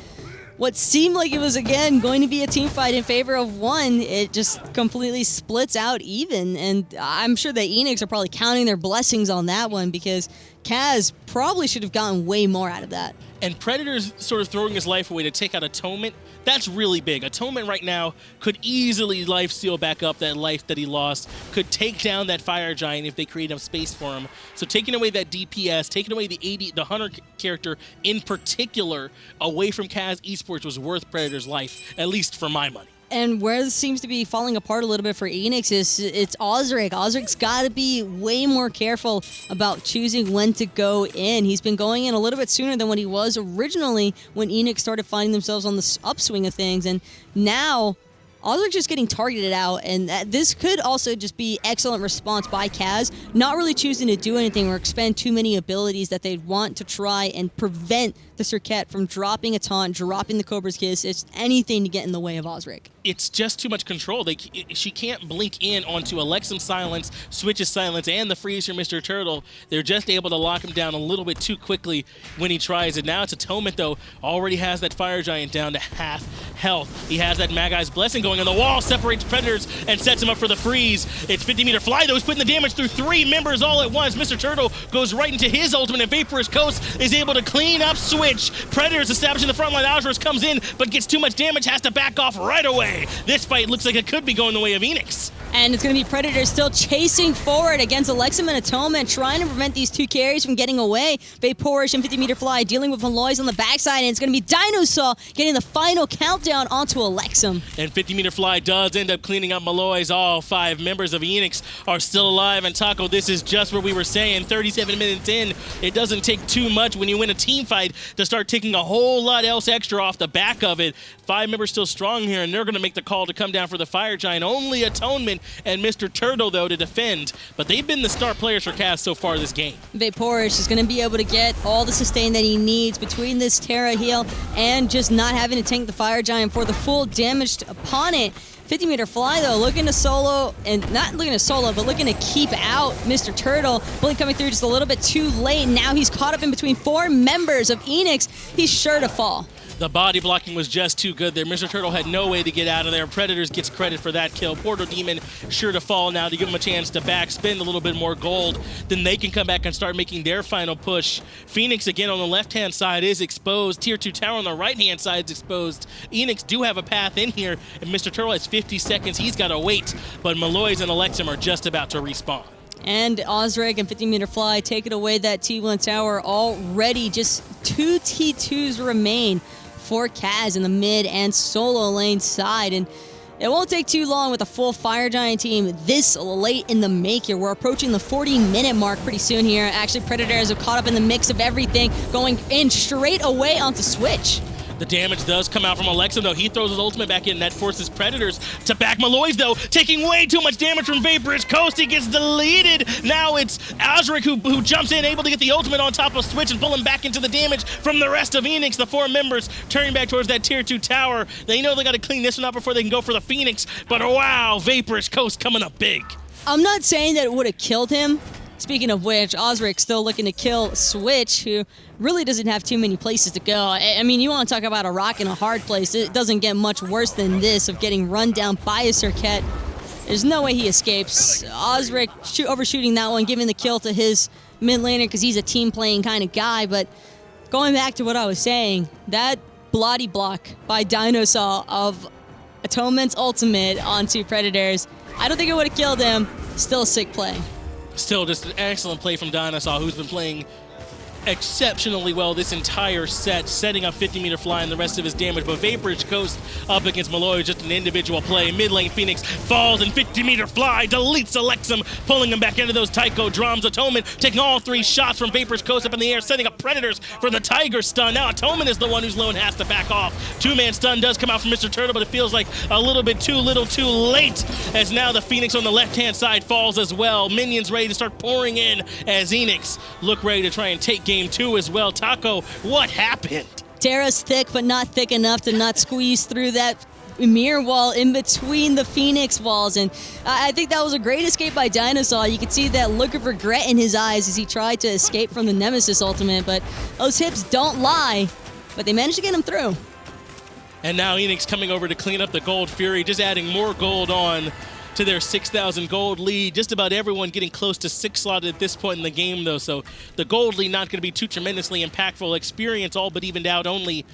what seemed like it was, again, going to be a team fight in favor of one, it just completely splits out even. And I'm sure that Eanix are probably counting their blessings on that one because CAZ probably should have gotten way more out of that. And Predator's sort of throwing his life away to take out Atonement. That's really big. Atonement right now could easily lifesteal back up that life that he lost, could take down that Fire Giant if they create enough space for him. So taking away that DPS, taking away the Hunter character in particular away from CAZ eSports was worth Predator's life, at least for my money. And where this seems to be falling apart a little bit for Eanix is it's Auzrik. Auzrik's got to be way more careful about choosing when to go in. He's been going in a little bit sooner than what he was originally when Eanix started finding themselves on the upswing of things. And now Auzrik's just getting targeted out, and this could also just be excellent response by CAZ, not really choosing to do anything or expend too many abilities that they'd want to try and prevent the Serqet from dropping a taunt, dropping the Cobra's Kiss. It's anything to get in the way of Auzrik. It's just too much control. She can't blink in onto Elexum silence, Switch's silence, and the freeze from Mr. Turtle. They're just able to lock him down a little bit too quickly when he tries it. Now it's Atonement, though, already has that Fire Giant down to half health. He has that Magi's Blessing going on the wall, separates Predators, and sets him up for the freeze. It's 50-meter fly, though. He's putting the damage through 3 members all at once. Mr. Turtle goes right into his ultimate, and Vaporous Coast is able to clean up Switch. Predators establishing the front line. Auzrik comes in, but gets too much damage, has to back off right away. This fight looks like it could be going the way of Eanix. And it's going to be Predators still chasing forward against Elexum and Atonement, trying to prevent these 2 carries from getting away. Vaporish and 50-meter fly dealing with Maloaise on the backside, and it's going to be DineOhSaw getting the final countdown onto Elexum. And 50-meter fly does end up cleaning up Maloaise. All 5 members of Eanix are still alive. And Taco, this is just what we were saying. 37 minutes in, it doesn't take too much when you win a team fight to start taking a whole lot else extra off the back of it. 5 members still strong here, and they're going to make the call to come down for the Fire Giant. Only Atonement and Mr. Turtle, though, to defend. But they've been the star players for CAZ so far this game. Vaporish is going to be able to get all the sustain that he needs between this Terra heal and just not having to tank the Fire Giant for the full damaged opponent. 50-meter fly, though, looking to solo, and not looking to solo, but looking to keep out Mr. Turtle. Blink coming through just a little bit too late. Now he's caught up in between 4 members of Eanix. He's sure to fall. The body blocking was just too good there. Mr. Turtle had no way to get out of there. Predators gets credit for that kill. Portal Demon sure to fall now to give him a chance to backspend a little bit more gold. Then they can come back and start making their final push. Phoenix, again, on the left-hand side is exposed. Tier 2 tower on the right-hand side is exposed. Eanix do have a path in here, and Mr. Turtle has 50 seconds. He's got to wait, but Maloaise and Elexum are just about to respawn. And Auzrik and 50-meter fly taking away that T1 tower already. Just 2 T2s remain for CAZ in the mid and solo lane side. And It won't take too long with a full Fire Giant team this late in the make here. We're approaching the 40-minute mark pretty soon here. Actually, Predators have caught up in the mix of everything, going in straight away onto Switch. The damage does come out from Elexum, though. He throws his ultimate back in. That forces Predators to back Maloaise, though, taking way too much damage from Vaporous Coast. He gets deleted. Now it's Auzrik who jumps in, able to get the ultimate on top of Switch and pull him back into the damage from the rest of Eanix. The 4 members turning back towards that Tier 2 tower. They know they got to clean this one up before they can go for the Phoenix. But wow, Vaporous Coast coming up big. I'm not saying that it would have killed him. Speaking of which, Auzrik still looking to kill Switch, who really doesn't have too many places to go. I mean, you want to talk about a rock in a hard place. It doesn't get much worse than this of getting run down by a Serqet. There's no way he escapes. Auzrik overshooting that one, giving the kill to his mid laner because he's a team-playing kind of guy. But going back to what I was saying, that bloody block by DineOhSaw of Atonement's ultimate onto Predators, I don't think it would have killed him. Still a sick play. Still just an excellent play from DineOhSaw, who's been playing exceptionally well this entire set, setting up 50-meter fly and the rest of his damage. But Vaporous Coast up against Maloaise, just an individual play. Mid lane Phoenix falls and 50-meter fly deletes Elexum, pulling him back into those Tycho drums. Atonement taking all 3 shots from Vaporous Coast up in the air, setting up Predators for the Tiger stun. Now Atonement is the one who's low and has to back off. 2-man stun does come out from Mr. Turtle, but it feels like a little bit too little too late, as now the Phoenix on the left-hand side falls as well. Minions ready to start pouring in as Eanix look ready to try and take game 2 as well. Taco, what happened? Terra's thick, but not thick enough to not squeeze through that Ymir wall in between the Phoenix walls. And I think that was a great escape by DineOhSaw. You could see that look of regret in his eyes as he tried to escape from the Nemesis ultimate. But those hips don't lie, but they managed to get him through. And now Eanix coming over to clean up the Gold Fury, just adding more gold on to their 6,000 gold lead. Just about everyone getting close to 6 slotted at this point in the game, though, so the gold lead not going to be too tremendously impactful. Experience all but evened out. Only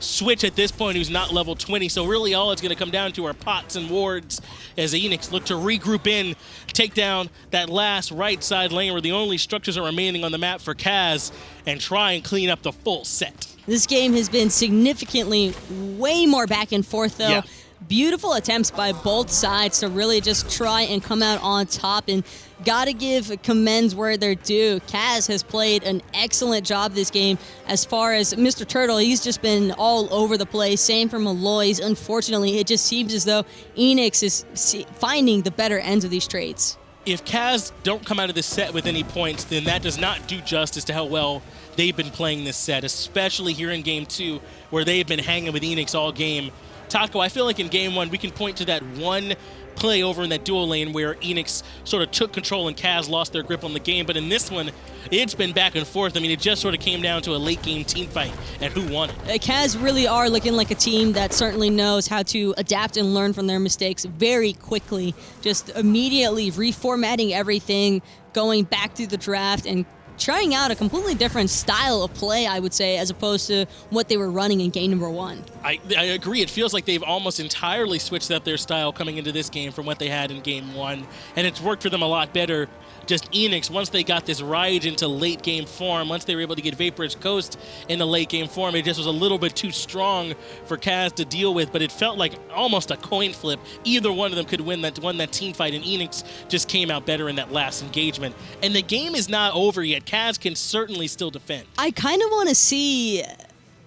Switch at this point, who's not level 20, so really all it's going to come down to are pots and wards as Eanix look to regroup in, take down that last right side lane where the only structures are remaining on the map for CAZ, and try and clean up the full set. This game has been significantly way more back and forth, though. Yeah. Beautiful attempts by both sides to really just try and come out on top, and gotta give commends where they're due. CAZ has played an excellent job this game. As far as Mr. Turtle, he's just been all over the place. Same for Maloaise. Unfortunately, it just seems as though Eanix is finding the better ends of these trades. If CAZ don't come out of this set with any points, then that does not do justice to how well they've been playing this set, especially here in Game 2, where they've been hanging with Eanix all game. Taco, I feel like in Game 1, we can point to that one play over in that dual lane where Eanix sort of took control and CAZ lost their grip on the game. But in this one, it's been back and forth. I mean, it just sort of came down to a late-game team fight and who won it. CAZ really are looking like a team that certainly knows how to adapt and learn from their mistakes very quickly. Just immediately reformatting everything, going back through the draft, and trying out a completely different style of play, I would say, as opposed to what they were running in game number 1. I agree. It feels like they've almost entirely switched up their style coming into this game from what they had in game 1, and it's worked for them a lot better. Just Eanix, once they got this Raijin into late game form, once they were able to get Vaporous Coast into late game form, it just was a little bit too strong for CAZ to deal with, but it felt like almost a coin flip. Either one of them could win that team fight, and Eanix just came out better in that last engagement. And the game is not over yet. CAZ can certainly still defend. I kind of want to see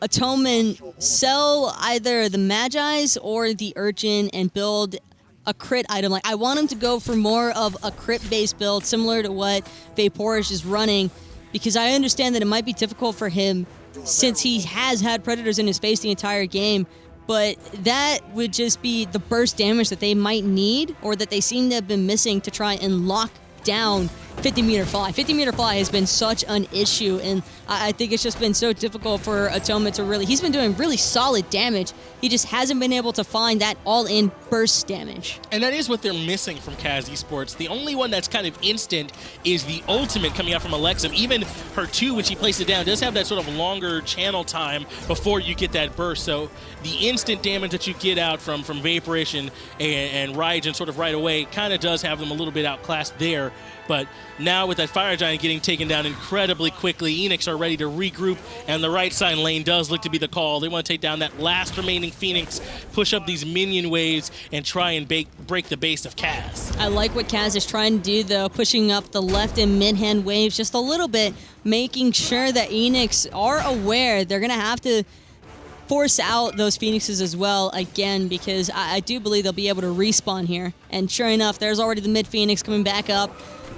Atonement sell either the Magi's or the Urchin and build a crit item. Like, I want him to go for more of a crit-based build, similar to what Vaporish is running, because I understand that it might be difficult for him since he has had Predators in his face the entire game, but that would just be the burst damage that they might need, or that they seem to have been missing to try and lock down 50-meter fly. 50-meter fly has been such an issue, and I think it's just been so difficult for Atonement to really... He's been doing really solid damage. He just hasn't been able to find that all-in burst damage. And that is what they're missing from CAZ eSports. The only one that's kind of instant is the ultimate coming out from Elexum. Even her 2, when she placed it down, does have that sort of longer channel time before you get that burst. So the instant damage that you get out from Vaporish and Raijin sort of right away kind of does have them a little bit outclassed there. But Now with that Fire Giant getting taken down incredibly quickly, Eanix are ready to regroup, and the right side lane does look to be the call. They want to take down that last remaining Phoenix, push up these minion waves, and try and break the base of CAZ. I like what CAZ is trying to do, though, pushing up the left and mid-hand waves just a little bit, making sure that Eanix are aware they're going to have to force out those Phoenixes as well again, because I do believe they'll be able to respawn here. And sure enough, there's already the mid Phoenix coming back up.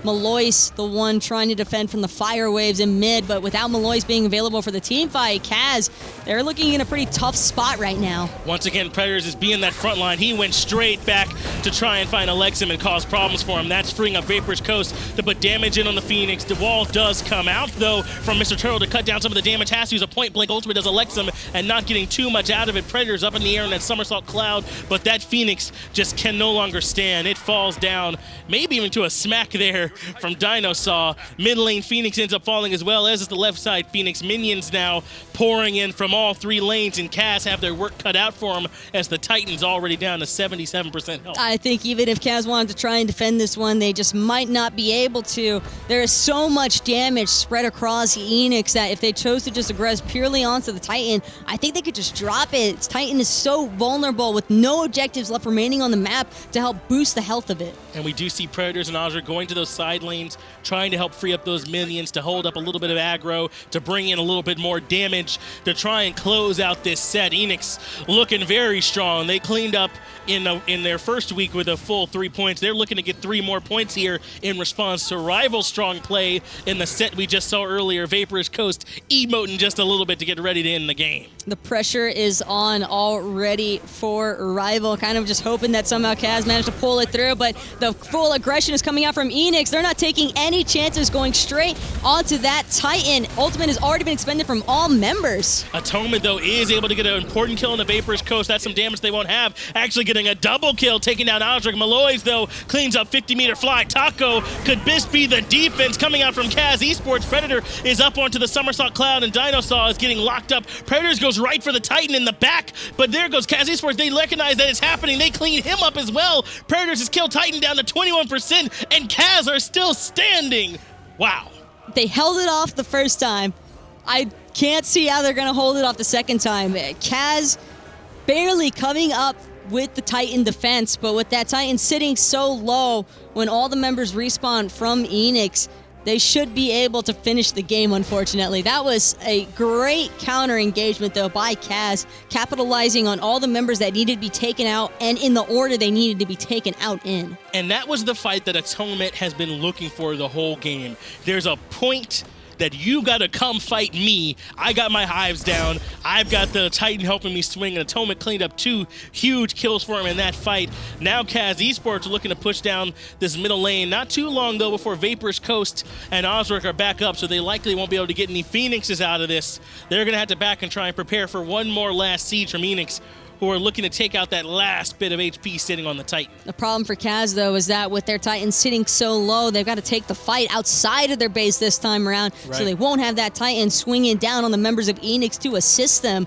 Maloaise, the one trying to defend from the fire waves in mid, but without Maloaise being available for the team fight, CAZ, they're looking in a pretty tough spot right now. Once again, Predators is being that front line. He went straight back to try and find Elexum and cause problems for him. That's freeing up Vapor's Coast to put damage in on the Phoenix. The wall does come out, though, from Mr. Turtle to cut down some of the damage. Has to use a point-blank ultimate as Elexum and not getting too much out of it. Predators up in the air in that somersault cloud, but that Phoenix just can no longer stand. It falls down, maybe even to a smack there from DineOhSaw. Mid lane Phoenix ends up falling as well, as is the left side Phoenix. Minions now pouring in from all three lanes, and CAZ have their work cut out for them as the Titan's already down to 77% health. I think even if CAZ wanted to try and defend this one, they just might not be able to. There is so much damage spread across Eanix that if they chose to just aggress purely onto the Titan, I think they could just drop it. Titan is so vulnerable with no objectives left remaining on the map to help boost the health of it. And we do see Predators and Auzrik going to those side lanes, trying to help free up those minions to hold up a little bit of aggro, to bring in a little bit more damage, to try and close out this set. Eanix looking very strong. They cleaned up in their first week with a full 3 points. They're looking to get 3 more points here in response to rival strong play in the set we just saw earlier. Vapor's Coast emoting just a little bit to get ready to end the game. The pressure is on already for rival, kind of just hoping that somehow CAZ managed to pull it through, but the full aggression is coming out from Eanix. They're not taking any chances, going straight onto that Titan. Ultimate has already been expended from all members. Atonement, though, is able to get an important kill on the Vapor's Coast. That's some damage they won't have. Actually getting a double kill, taking down Auzrik. Maloaise, though, cleans up 50-meter fly. Taco, could this be the defense coming out from CAZ eSports? Predator is up onto the somersault cloud, and DineOhSaw is getting locked up. Predators goes right for the Titan in the back, but there goes CAZ eSports. They recognize that it's happening. They clean him up as well. Predators has killed Titan down to 21%, and CAZ are still standing. Wow. They held it off the first time. I can't see how they're going to hold it off the second time. CAZ barely coming up with the Titan defense, but with that Titan sitting so low, when all the members respawn from Eanix, they should be able to finish the game, unfortunately. That was a great counter engagement, though, by CAZ, capitalizing on all the members that needed to be taken out and in the order they needed to be taken out in. And that was the fight that Atonement has been looking for the whole game. There's a point that you gotta come fight me. I got my hives down. I've got the Titan helping me swing, and Atonement cleaned up 2 huge kills for him in that fight. Now CAZ eSports are looking to push down this middle lane. Not too long, though, before Vapor's Coast and Auzrik are back up, so they likely won't be able to get any Phoenixes out of this. They're gonna have to back and try and prepare for one more last siege from Eanix, who are looking to take out that last bit of HP sitting on the Titan. The problem for CAZ, though, is that with their Titan sitting so low, they've got to take the fight outside of their base this time around, so they won't have that Titan swinging down on the members of Eanix to assist them.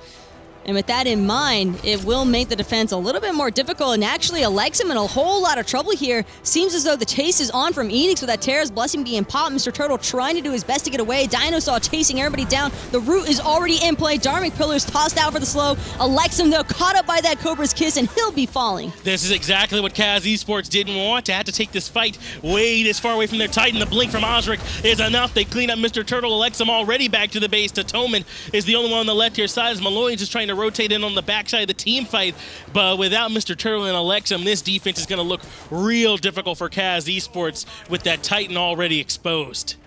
And with that in mind, it will make the defense a little bit more difficult, and actually Elexum in a whole lot of trouble here. Seems as though the chase is on from Eanix with that Terra's Blessing being popped. Mr. Turtle trying to do his best to get away. DineOhSaw chasing everybody down. The root is already in play. Dharmic Pillars tossed out for the slow. Elexum, though, caught up by that Cobra's Kiss, and he'll be falling. This is exactly what CAZ eSports didn't want, to have to take this fight way this far away from their Titan. The blink from Auzrik is enough. They clean up Mr. Turtle. Elexum already back to the base. Atonement is the only one on the left here side, as Maloaise is trying to rotate in on the backside of the team fight, but without Mr. Turtle and Elexum, this defense is going to look real difficult for CAZ eSports with that Titan already exposed.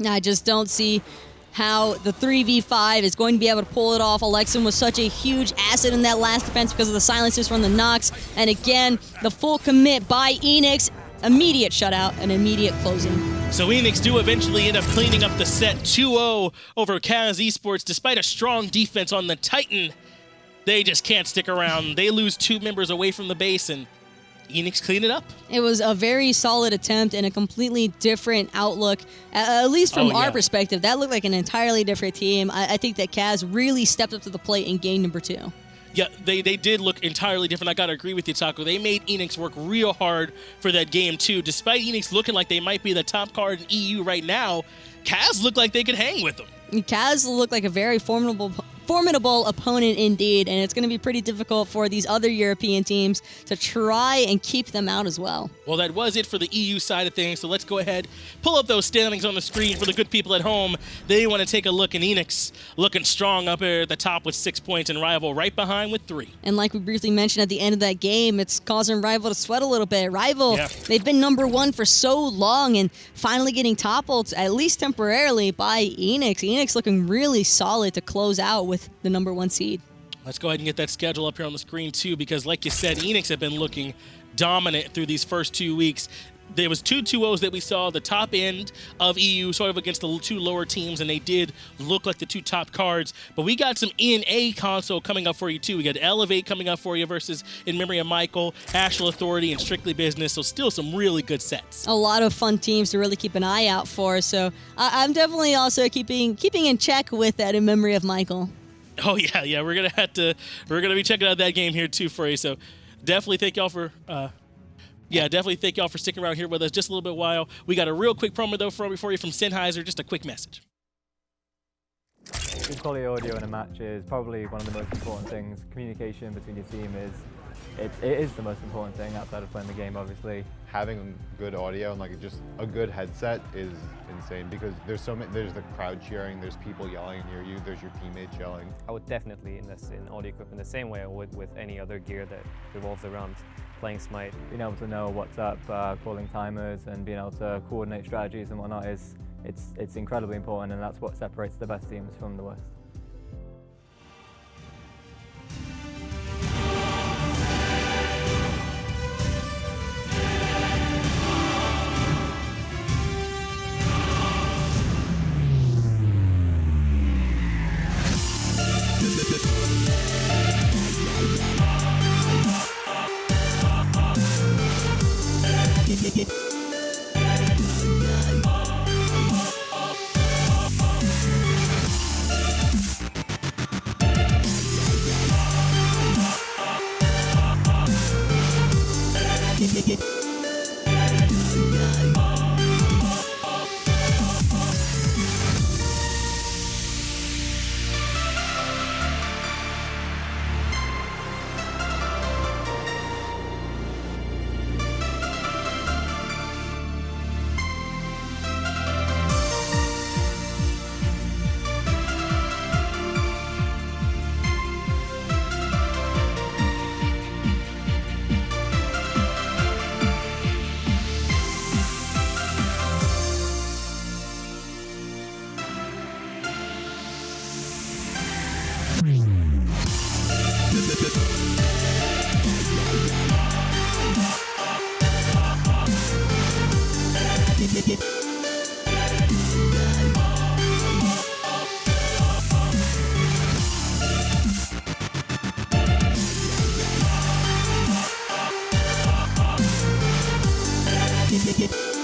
I just don't see how the 3v5 is going to be able to pull it off. Elexum was such a huge asset in that last defense because of the silences from the Nox, and again, the full commit by Eanix. Immediate shutout and immediate closing. So Eanix do eventually end up cleaning up the set 2-0 over CAZ eSports despite a strong defense on the Titan. They just can't stick around. They lose 2 members away from the base, and Eanix cleaned it up. It was a very solid attempt and a completely different outlook, at least from our perspective. That looked like an entirely different team. I think that CAZ really stepped up to the plate in game number 2. Yeah, they did look entirely different. I got to agree with you, Taco. They made Eanix work real hard for that game, too. Despite Eanix looking like they might be the top card in EU right now, CAZ looked like they could hang with them. CAZ looked like a very formidable opponent indeed, and it's going to be pretty difficult for these other European teams to try and keep them out as well. Well, that was it for the EU side of things, so let's go ahead, pull up those standings on the screen for the good people at home. They want to take a look, and Eanix looking strong up there at the top with 6 points, and Rival right behind with 3. And like we briefly mentioned at the end of that game, it's causing Rival to sweat a little bit. Rival, they've been number 1 for so long, and finally getting toppled, at least temporarily, by Eanix. Eanix looking really solid to close out with the number 1 seed. Let's go ahead and get that schedule up here on the screen too, because like you said, Eanix have been looking dominant through these first 2 weeks. There was 2 2-0s that we saw, the top end of EU sort of against the 2 lower teams, and they did look like the 2 top cards. But we got some NA console coming up for you too. We got Elevate coming up for you versus In Memory of Michael, Astral Authority, and Strictly Business. So still some really good sets. A lot of fun teams to really keep an eye out for. So I'm definitely also keeping in check with that In Memory of Michael. Oh yeah, we're gonna be checking out that game here too for you. So definitely thank y'all for sticking around here with us just a little bit while. We got a real quick promo though for you from Sennheiser. Just a quick message. Good quality audio in a match is probably one of the most important things. Communication between your team it is the most important thing outside of playing the game, obviously. Having good audio and like just a good headset is insane because there's the crowd cheering, there's people yelling near you, there's your teammates yelling. I would definitely invest in audio equipment the same way I would with any other gear that revolves around playing Smite. Being able to know what's up, calling timers, and being able to coordinate strategies and whatnot it's incredibly important, and that's what separates the best teams from the worst. Get